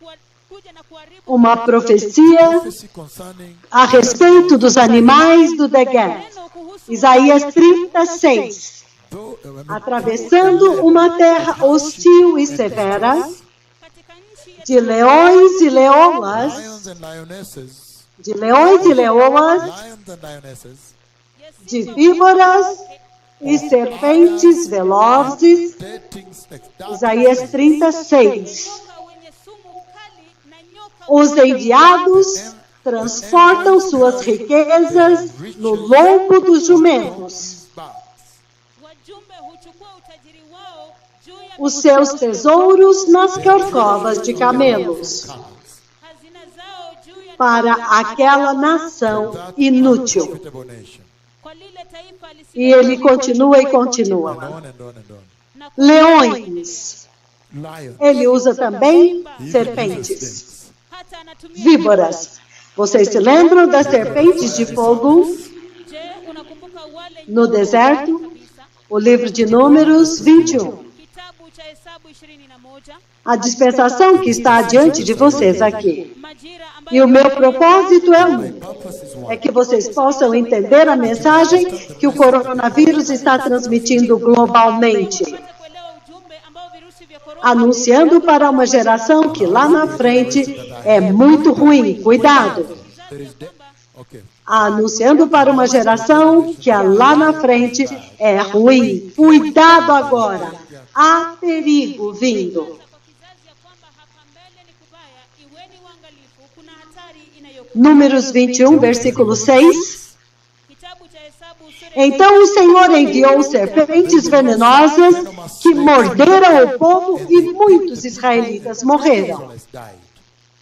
kuja na kuharibu Uma profecia Prophecy concerning a respeito dos animais do Negev. neno kuhusu Isaías 36. Atravessando uma terra hostil e severa, katika nchi ya de leões e leoas, lions and lionesses, de leões e leoas, lions and lionesses, de víboras e serpentes velozes. dating snakes, dark Isaías 36. nyoka wenye sumu kali na nyoka Os enviados transportam suas riquezas no lombo dos jumentos. backs. wajumbe huchukua utajiri wao juu ya Os seus tesouros nas corcovas de camelos, hazina zao juu ya para aquela nação inútil. Profitable nation. kwa lile taifa E ele continua e continua. And on and on and on. na Leões. Lions. Ele usa também He even serpentes. uses snakes. hata anatumia Víboras. Vocês se lembram das serpentes de fogo je unakumbuka wale no deserto? kabisa O livro de Números 21. kitabu cha Hesabu 21 A dispensação que está diante de vocês aqui. majira E o ambayo meu propósito é um. Purpose is É one. que vocês possam entender a mensagem que o coronavírus está transmitindo globalmente, kupata kuelewa ujumbe ambao virusi vya korona anunciando para uma geração que lá na frente é muito ruim. Cuidado! There is okay. Anunciando para uma geração que lá na frente é ruim. Cuidado agora! Há perigo vindo. kwa kizazi ya kwamba hapa mbele ni kubaya, iweni uangalifu, kuna hatari inayokuja. Números 21, versículo 6. Kitabu cha Hesabu sura Então o Senhor enviou serpentes venenosas que morderam o povo e muitos israelitas morreram. Israelites died.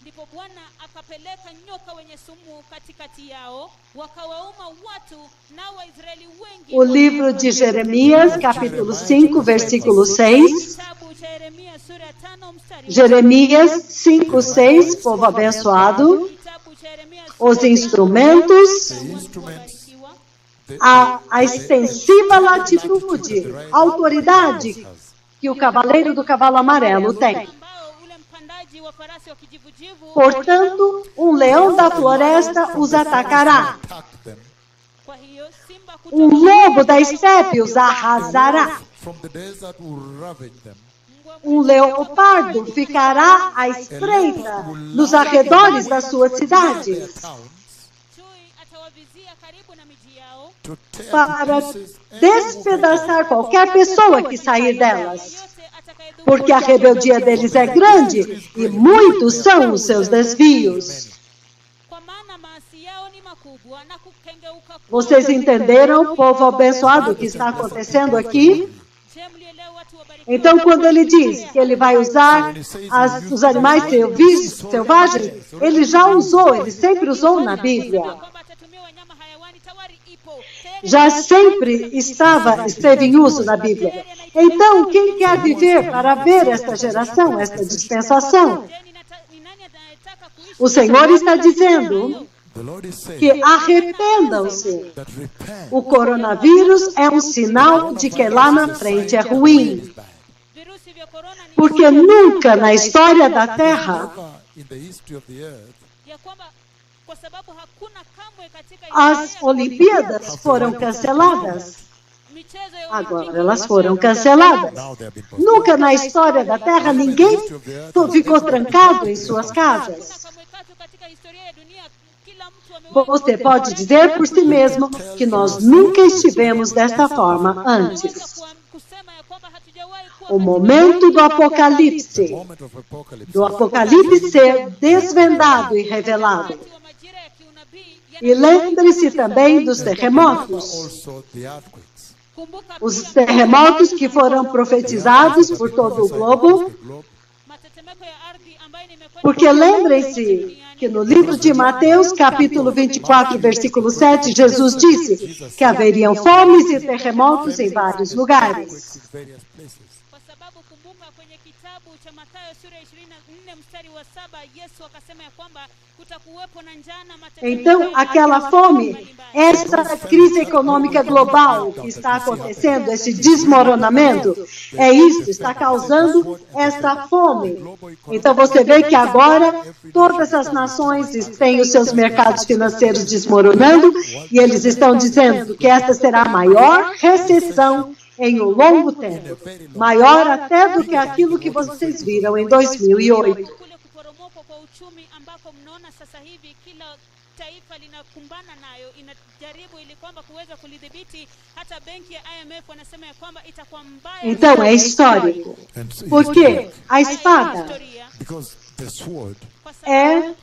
ndipo Bwana akapeleka nyoka wenye sumu katikati yao, wakawauma watu, nao Waisraeli wengi. O livro de Jeremias, capítulo 5, versículo 6. Kitabu cha Yeremia sura ya 5 mstari wa Jeremias 5, 6, povo abençoado. kitabu cha Yeremia Os instrumentos, The instruments, ikiwa a extensiva latitude, a autoridade que o cavaleiro do cavalo amarelo tem. ambao ule mpandaji wa farasi wa kijivujivu, Portanto, um leão da floresta os atacará. attack them. kwa hiyo simba Um lobo da estepe os arrasará. From the desert will ravage them. Um leopardo ficará à espreita nos arredores das suas Their cidades, towns chui atawavizia karibu na miji yao, to tear para to pieces despedaçar qualquer pessoa que sair delas. yote atakayedhuru Porque a rebeldia deles é grande e muitos são os seus desvios. kwa maana maasi yao ni makubwa na kukengeuka kwao. Vocês entenderam, povo abençoado, o que está acontecendo aqui? Je, mlielewa watu wabarikiwa? Então, quando ele diz que ele vai usar os animais selvagens, ele já usou, ele sempre usou na Bíblia. kwamba atatumia wanyama hayawani, tayari ipo tayari. Já sempre esteve em uso na Bíblia. Então, quem quer viver para ver esta geração, esta dispensação? Je, ni nani anayetaka kuishi? O Senhor está dizendo The Lord is saying que arrependam-se. that repent. O coronavírus é um sinal de que lá na frente é ruim. Virusi vya korona ni Porque nunca na história da Terra Never in the history of the earth ya kwamba kwa sababu hakuna kamwe katika as historia ya Olimpíadas foram canceladas. michezo ya Agora elas foram canceladas. now they have been postponed. Nunca na história da Terra ninguém ficou trancado em suas casas. kamwe tatu katika historia ya dunia, kila mtu amewahi Você pode dizer por si mesmo que nós nunca estivemos desta forma antes. kusema ya kwamba hatujawahi kuwa O momento do Apocalipse, Moment of apocalypse. do Apocalipse ser desvendado e revelado. wakati wa majira ya kiunabii. E lembre-se também dos terremotos. Also the earthquakes. Kumbuka Os pia terremotos que foram profetizados por todo o globo. The globe. matetemeko ya ardhi ambayo nimekwenda Porque lembrem-se que no livro de Mateus, capítulo 24, versículo 7, Jesus disse que haveriam fomes e terremotos em vários lugares. Kwa sababu kumbuka kwenye kitabu cha Mathayo sura 24 mstari wa 7 Yesu akasema ya kwamba kutakuwepo na njaa na matetemeko. Então, aquela fome, essa crise econômica global que está acontecendo, esse desmoronamento, é isso, está causando esta fome. Então, você vê que agora todas as nações têm os seus mercados financeiros desmoronando e eles estão dizendo que esta será a maior recessão em um longo tempo, maior até do que aquilo que vocês viram em 2008. Kule kuporomoka kwa uchumi ambako mnaona sasa hivi kila taifa linakumbana nayo inajaribu ili kwamba kuweza kulidhibiti. Hata benki ya IMF wanasema ya kwamba itakuwa mbaya. Então é histórico. Por quê? A espada é...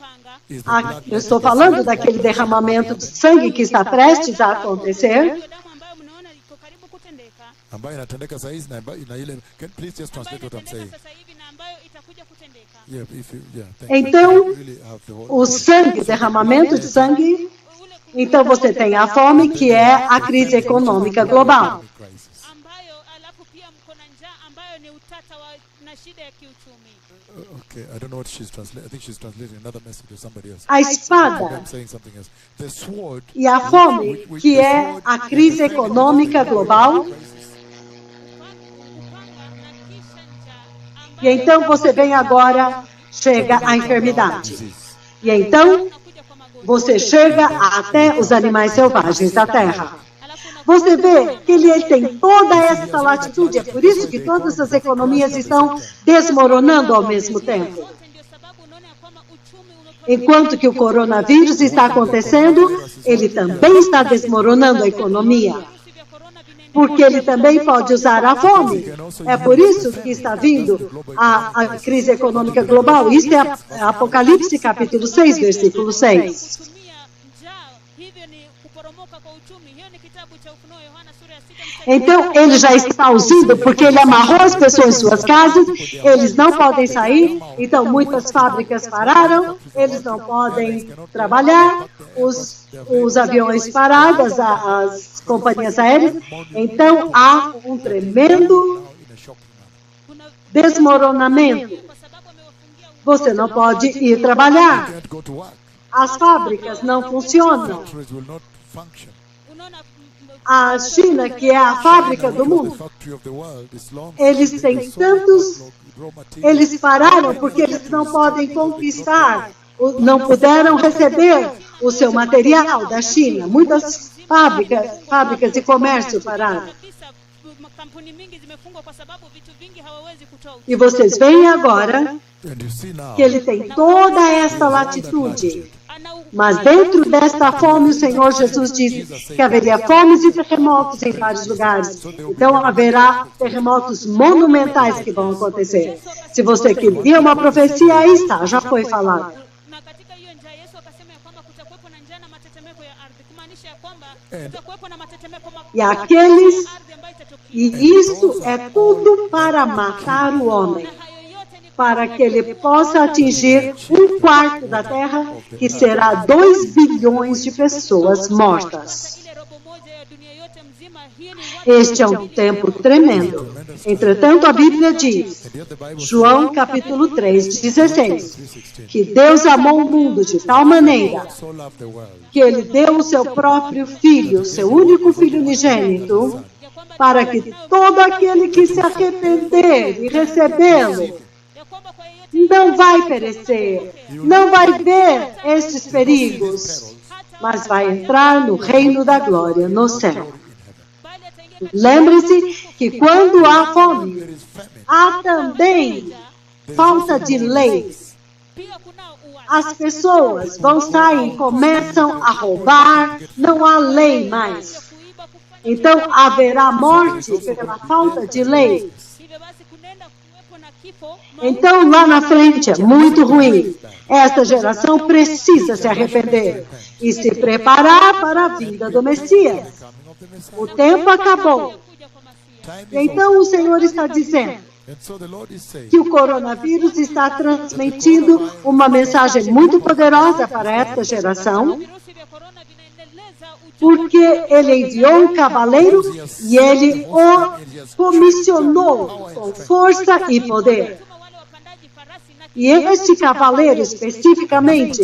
eu estou falando daquele derramamento de sangue que está prestes a acontecer. Ambayo inatendeka saa hizi na ile, please just translate what I'm saying. Yeah, Então, o sangue, derramamento de sangue, então você tem a fome, que é a crise econômica global. Okay, I don't know what she's translating. I think she's translating another message to somebody else. A espada I'm saying something else. The sword, e a fome, que é a crise econômica global. E então você vem agora, chega a enfermidade. E então você chega até os animais selvagens da terra. Você vê que ele tem toda essa latitude, é por isso que todas as economias estão desmoronando ao mesmo tempo. Enquanto que o coronavírus está acontecendo, ele também está desmoronando a economia. Porque ele também pode usar a fome. É por isso que está vindo a crise econômica global. Isso é Apocalipse capítulo 6, versículo 6. Então, ele já está usando porque ele amarrou as pessoas em suas casas, eles não podem sair, então muitas fábricas pararam, eles não podem trabalhar, os aviões parados, as companhias aéreas, então há um tremendo desmoronamento. Você não pode ir trabalhar, as fábricas não funcionam. A China, que é a fábrica do mundo, eles têm tantos, eles pararam porque eles não podem conquistar, não puderam receber o seu material da China. Muitas fábricas de comércio pararam. E vocês veem agora que ele tem toda essa latitude. Mas dentro desta fome, o Senhor Jesus disse que haveria fomes e terremotos em vários lugares. Então haverá terremotos monumentais que vão acontecer. Se você queria uma profecia, aí está, já foi falado. E aqueles, e isso é tudo para matar o homem, para que ele possa atingir 1/4 da terra, que será 2 bilhões de pessoas mortas. Este é um tempo tremendo. Entretanto, a Bíblia diz, João capítulo 3:16, que Deus amou o mundo de tal maneira que Ele deu o seu próprio Filho, seu único Filho unigênito, para que todo aquele que se arrepender e recebê-lo não vai perecer, não vai ver esses perigos, mas vai entrar no reino da glória, no céu. Lembre-se que quando há fome, há também falta de lei. As pessoas vão sair, começam a roubar, não há lei mais. Então haverá morte pela falta de lei. Então, lá na frente é muito ruim. Esta geração precisa se arrepender e se preparar para a vinda do Messias. O tempo acabou. Então, o Senhor está dizendo And so the Lord is saying, que o coronavírus está transmitindo uma mensagem muito poderosa para essa geração, virusi vya korona vinaendeleza ujumbe porque ele enviou um cavaleiro e ele o comissionou com força e poder. kama wale wapandaji farasi na E este cavaleiro, especificamente,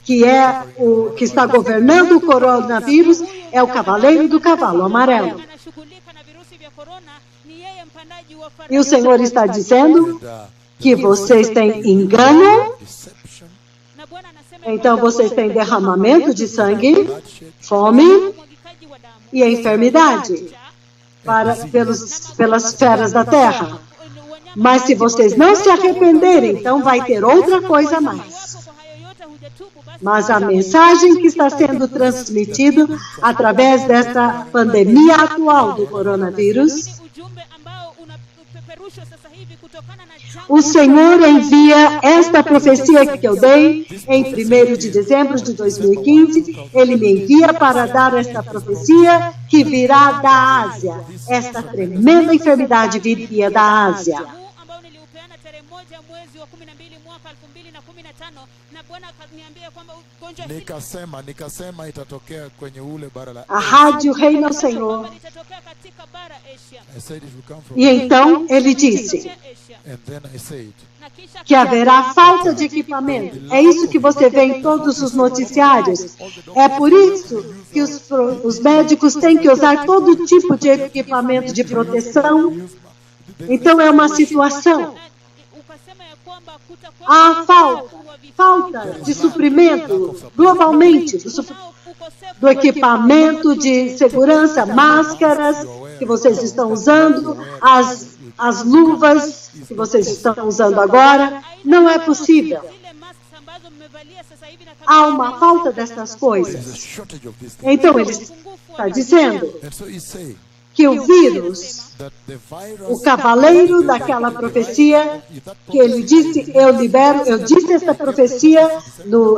que é o que está governando o coronavírus, é o cavaleiro do cavalo amarelo. anashughulika na virusi vya korona ni yeye mpandaji wa farasi. E o Senhor está dizendo and, que vocês têm engano, deception, Na Bwana anasema então vocês têm derramamento de sangue, bloodshed, fome mwagikaji wa damu e enfermidade pelas feras da terra. Mas se vocês não se arrependerem, então vai ter outra coisa a mais. Iwapo kwa hayo yote hujatubu, basi Mas a mensagem que está sendo transmitida através desta pandemia atual do coronavírus, ni ujumbe ambao unapeperushwa sasa hivi kutokana na janga. o Senhor envia esta profecia que eu dei em 1º de dezembro de 2015. Ele me envia para dar esta profecia que virá da Ásia. Esta tremenda enfermidade viria da Ásia. Huu ambao niliupeana tarehe 1 mwezi wa 12 mwaka 2015 na Bwana akaniambia kwamba ugonjwa hili nikasema itatokea kwenye ule bara la A rádio Reina ao Senhor. kwamba litatokea katika bara Asia. I said it will come from E então ele disse Asia. and then I said Na kisha que haverá falta de equipamento. É isso que você vê em todos os noticiários. É por isso que os médicos têm que usar todo tipo de equipamento de proteção. Então é uma situação. ukasema ya kwamba kutakuwa Há falta de suprimento globalmente, do equipamento de segurança, máscaras que vocês estão usando, as luvas que vocês estão usando agora. Não é possível. zile masks ambazo mmevalia sasa hivi na Há uma falta dessas there is a coisas. shortage of this thing. Então ele está dizendo And so he's saying que o vírus, that the virus, o cavaleiro daquela profecia, que ele disse, eu disse essa profecia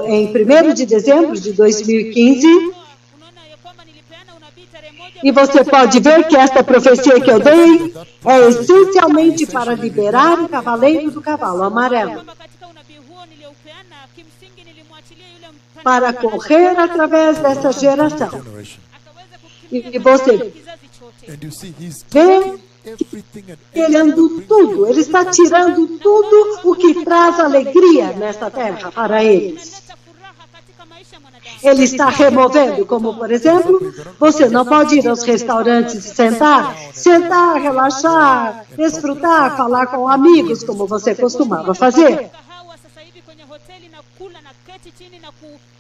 em 1º de dezembro de 2015, unaona ya kwamba nilipeana unabii tarehe 1 e você pode ver que esta profecia que eu dei é essencialmente para liberar o cavaleiro do cavalo amarelo, kwamba katika unabii huo nilioupeana kimsingi nilimwachilia yule mpandaji para correr através dessa geração. generation. akaweza E kukimbia você kizazi chote. And you see he's vê everything and tirando tudo, ele está tirando tudo o que traz alegria nesta terra para eles. Inaleta furaha katika maisha ya mwanadamu. Ele está removendo, como por exemplo, você não pode ir aos restaurantes e sentar, relaxar, desfrutar, falar com amigos, como você costumava fazer. Kahawa sasa hivi kwenye hoteli na kula na keti chini na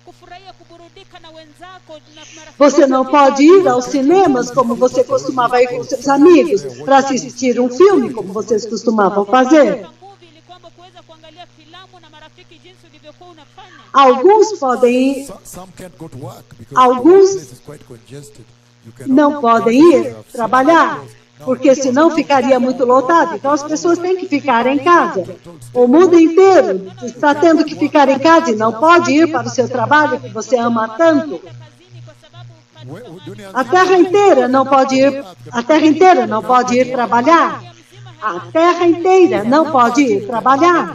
kufurahia kuburudika na wenzako na marafiki. Você não pode ir aos cinemas, como você costumava ir com seus amigos, para assistir um filme, como vocês costumavam fazer. Kwa movie ili kwamba kuweza kuangalia filamu na marafiki jinsi ulivyokuwa unafanya. Alguns podem ir, some can't go to work because Alguns the place is quite congested. You cannot não podem ir trabalhar, porque senão ficaria muito lotado. Então as pessoas têm que ficar em casa. O mundo inteiro está tendo que ficar em casa e não pode ir para o seu trabalho que você ama tanto. Kazini kwa sababu dunia A terra inteira não pode ir, a terra inteira não pode ir trabalhar. A terra inteira não pode ir trabalhar.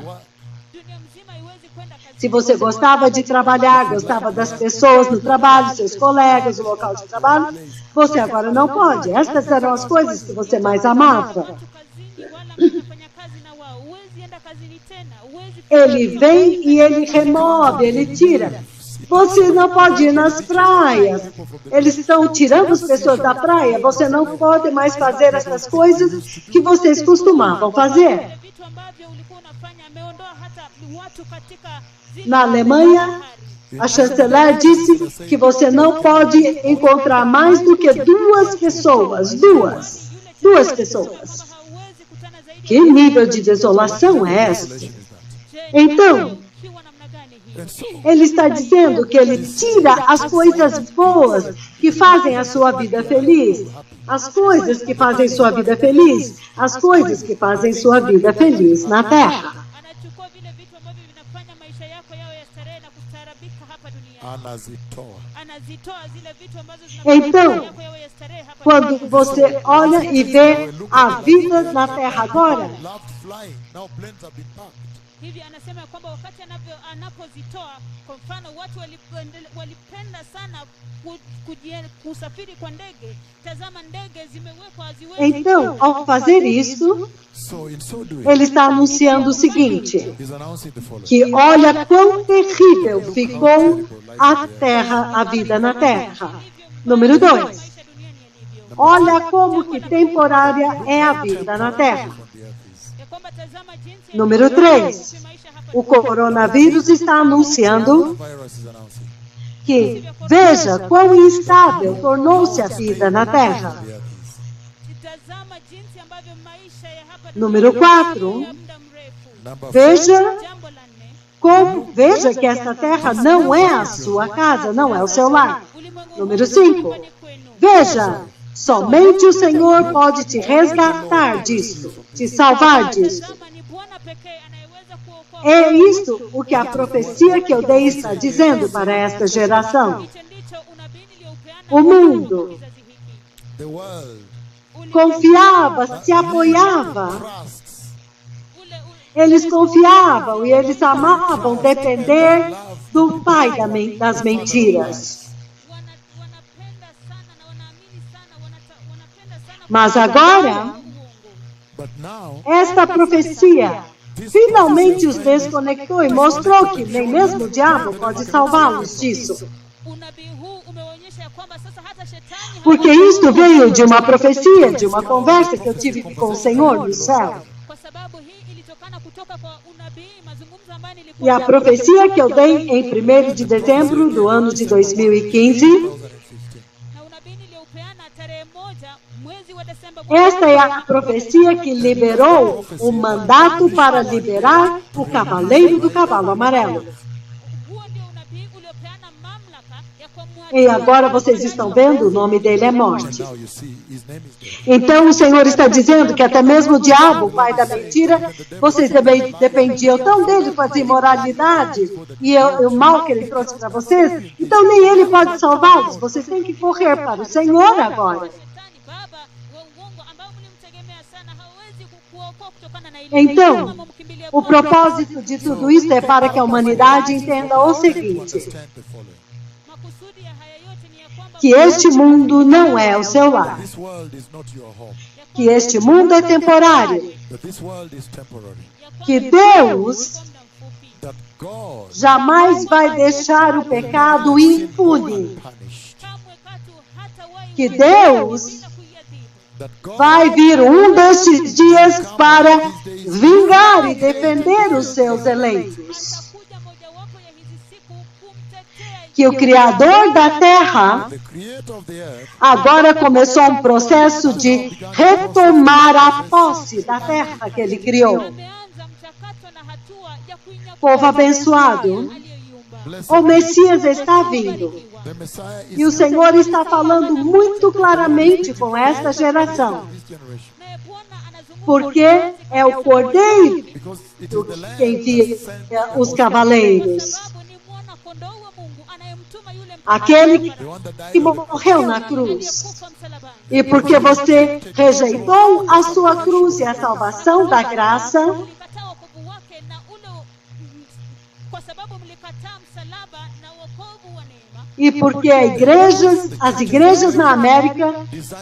dunia mzima haiwezi kwenda kazini. Se você gostava de trabalhar, gostava das pessoas no trabalho, seus colegas, o local de trabalho, você agora não pode. Estas eram as coisas que você mais amava. Watu kazini wala unafanya kazi na wao. Huwezi enda kazini tena. Huwezi Ele vem e ele remove, ele tira. Você não pode ir nas praias. Eles estão tirando as pessoas da praia. Você não pode mais fazer essas coisas que vocês costumavam fazer. vitu ambavyo ulikuwa unafanya. Ameondoa hata watu katika zile Na Alemanha, a chanceler disse que você não pode encontrar mais do que duas pessoas. Duas pessoas. hauwezi kutana zaidi. Que nível de desolação é essa? Então, Kiwa namna gani hii? and so ele está dizendo que ele tira as coisas boas que fazem a sua vida feliz. As coisas que fazem sua vida feliz. As coisas que fazem sua vida feliz na terra. Anachukua vile vitu ambavyo vinafanya maisha yako yawe ya starehe na kustaarabika hapa duniani. anazitoa zile vitu ambazo Então, zinafanya yako yawe ya starehe hapa quando duniani. você olha e vê a vida na Terra agora, Loved flying. Now planes have been parked. Hivi anasema ya kwamba wakati anapozitoa, kwa mfano watu walipenda sana kusafiri kwa ndege. Tazama, ndege zimewekwa haziwezi. então, ao fazer isso, So in so doing, ele está anunciando o seguinte, he's announcing the following. que olha quão terrível ficou a terra, a vida na terra. Número 2, Maisha duniani yalivyo. olha como que temporária é a vida na terra. Ya kwamba tazama jinsi Número 3, o coronavírus está anunciando Virus is announcing. que veja quão instável tornou-se a vida na terra. tazama jinsi ambavyo maisha ya hapa Número 4, ya muda mrefu. Number veja Jambo la nne, veja que esta terra não é a sua casa, não é o seu lar. ulimwengu Número 5, veja, somente o Senhor pode te resgatar disso, te salvar disso. tazama ni Bwana pekee anayeweza kuokoa. É isto o que a profecia que eu dei está dizendo para esta geração. Hicho ndicho unabii niliopeana O mundo kwa kizazi hiki. the world confiava, se apoiava. trusts Eles confiavam e eles amavam depender do pai das mentiras. Wanapenda sana na wanaamini sana, wanapenda sana Mas agora, uongo. but now esta profecia finalmente os desconectou e mostrou que nem mesmo o diabo pode salvá-los disso. Unabii huu umeonyesha ya kwamba sasa hata shetani Porque isto veio de uma profecia, de uma conversa que eu tive com o Senhor no céu. kwa sababu hii ilitokana kutoka kwa unabii, mazungumzo ambayo E nilikuwa a profecia que eu dei em 1º de dezembro do ano de 2015, 2015. na unabii niliopeana tarehe 1 mwezi wa Desemba. esta é a profecia que liberou o mandato para liberar o cavaleiro do cavalo amarelo. Huo ndio unabii uliopeana mamlaka ya E agora vocês estão vendo, o nome dele é morte. Now you see, his name is death. Então o Senhor está dizendo que até mesmo o diabo, o pai da mentira, vocês dependiam tão dele com as imoralidades e o mal que ele trouxe para vocês, então nem ele pode salvá-los. Vocês têm que correr para o Senhor agora. Shetani baba wa uongo ambao mlimtegemea sana hawezi kukuokoa kutokana na ile. Então, o propósito de tudo isso é para que a humanidade entenda o seguinte, Understand the following. Makusudi ya haya yote ni ya kwamba que este mundo não é o seu lar, This world is not your home. que este mundo é temporário, That this world is temporary. que Deus kwa muda mfupi That God jamais vai deixar o pecado impune, punished. kamwe katu hatawahi que Deus bila kuiadhibu. That God vai vir destes dias para vingar e defender os seus eleitos. Atakuja mojawapo ya hizi siku kumtetea Que o Criador da Terra the creator of the earth agora começou um processo de retomar a posse da terra que ele criou. ameanza mchakato na hatua ya kuinyakua Povo abençoado, aliyeiumba. blessed. o Messias está vindo. The Messiah is E o Senhor está falando muito claramente com esta geração, this generation. Naye Bwana anazungumza porque é o Cordeiro Because it is the Lamb que envia that sent os cavaleiros, sababu ni mwana kondoo wa Mungu anayemtuma yule aquele the one that died que on the cross. morreu na cruz. aliyekufa msalabani. E porque você rejeitou a sua cruz e a salvação da graça, Mlikataa wokovu wake na ule kwa sababu mlikataa msalaba na wokovu wa neema. e porque as igrejas na América,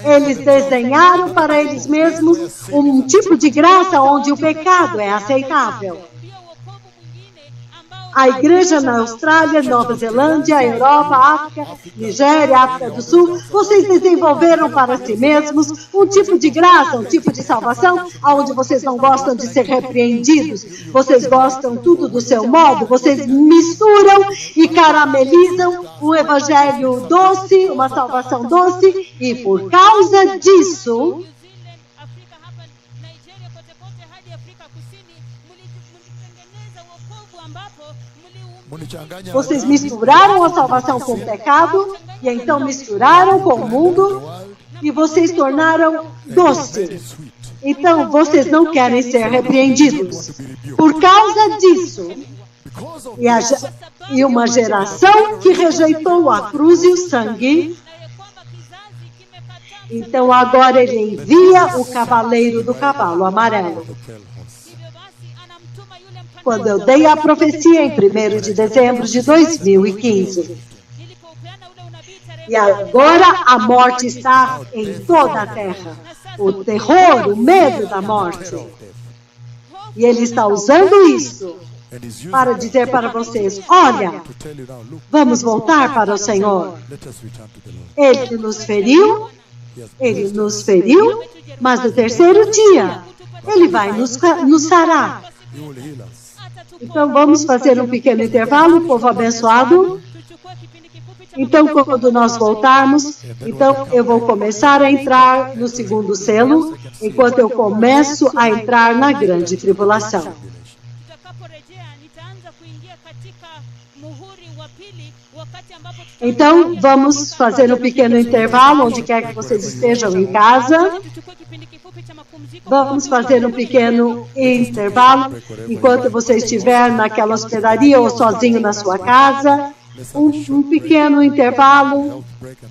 eles desenharam para eles mesmos um tipo de graça onde o pecado é aceitável. Ndio wokovu mwingine ambao A igreja na Austrália, Nova Zelândia, Europa, África, Nigéria, África do Sul, vocês desenvolveram para si mesmos um tipo de graça, um tipo de salvação, onde vocês não gostam de ser repreendidos, vocês gostam tudo do seu modo, vocês misturam e caramelizam um evangelho doce, uma salvação doce, e por causa disso, New Zealand, Afrika hapa Nigeria, kote kote hadi Afrika Kusini, mlitengeneza wokovu ambapo Mulichanganya vocês misturaram a salvação com o pecado, e então misturaram com o mundo, e vocês tornaram doce. sweet. Então, vocês não querem ser repreendidos. Por causa disso, because of E uma geração que rejeitou a cruz e o sangue. na ya kwamba kizazi kimekataa. Então agora ele envia o cavaleiro do cavalo amarelo. the pale horse. Hivyo basi anamtuma yule Quando eu mpandaji. dei a profecia em 1º de dezembro de 2015. Nilipoupeana ule unabii tarehe E agora a morte está em toda a terra. O terror, o medo da morte. E ele está usando isso And he's using para dizer para vocês, olha, to tell you now, look, vamos voltar para o Senhor. let us return to the Lord. Ele nos feriu, He has ele nos feriu, mas no terceiro dia ele vai nos sarar. He will heal us. Então vamos fazer um pequeno intervalo, povo abençoado. tuchukue kipindi kifupi cha Então quando nós voltarmos, então eu vou começar a entrar no segundo selo, enquanto eu começo a entrar na grande tribulação. tutakaporejea nitaanza kuingia katika muhuri wa pili wakati ambapo Então vamos fazer um pequeno intervalo, onde quer que vocês estejam em casa. tuchukue kipindi kifupi cha mapumziko. Vamos fazer um pequeno intervalo, enquanto você estiver naquela hospedaria ou sozinho na sua casa. Um pequeno intervalo.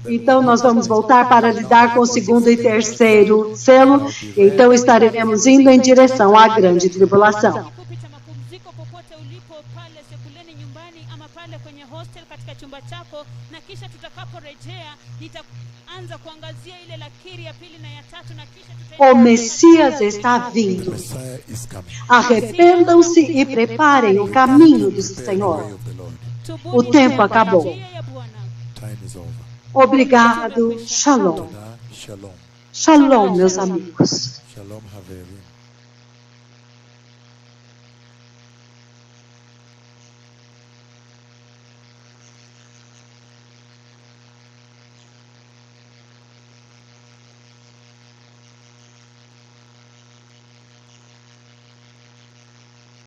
Então nós vamos voltar para lidar com o segundo e terceiro selo. Então estaremos indo em direção à grande tribulação. Kifupi cha mapumziko popote ulipo, pale sebuleni, nyumbani ama pale kwenye hostel katika chumba chako, na kisha tutakaporejea nitaanza kuangazia ile lakiri ya pili na ya tatu, na kisha O Messias está vindo. Messiah is coming. Arrependam-se e preparem o caminho do Senhor. Way of the Lord. O tempo acabou. njia ya Bwana. Time is over. Obrigado. Shalom. Shalom. Shalom, meus amigos. Shalom, Haverim.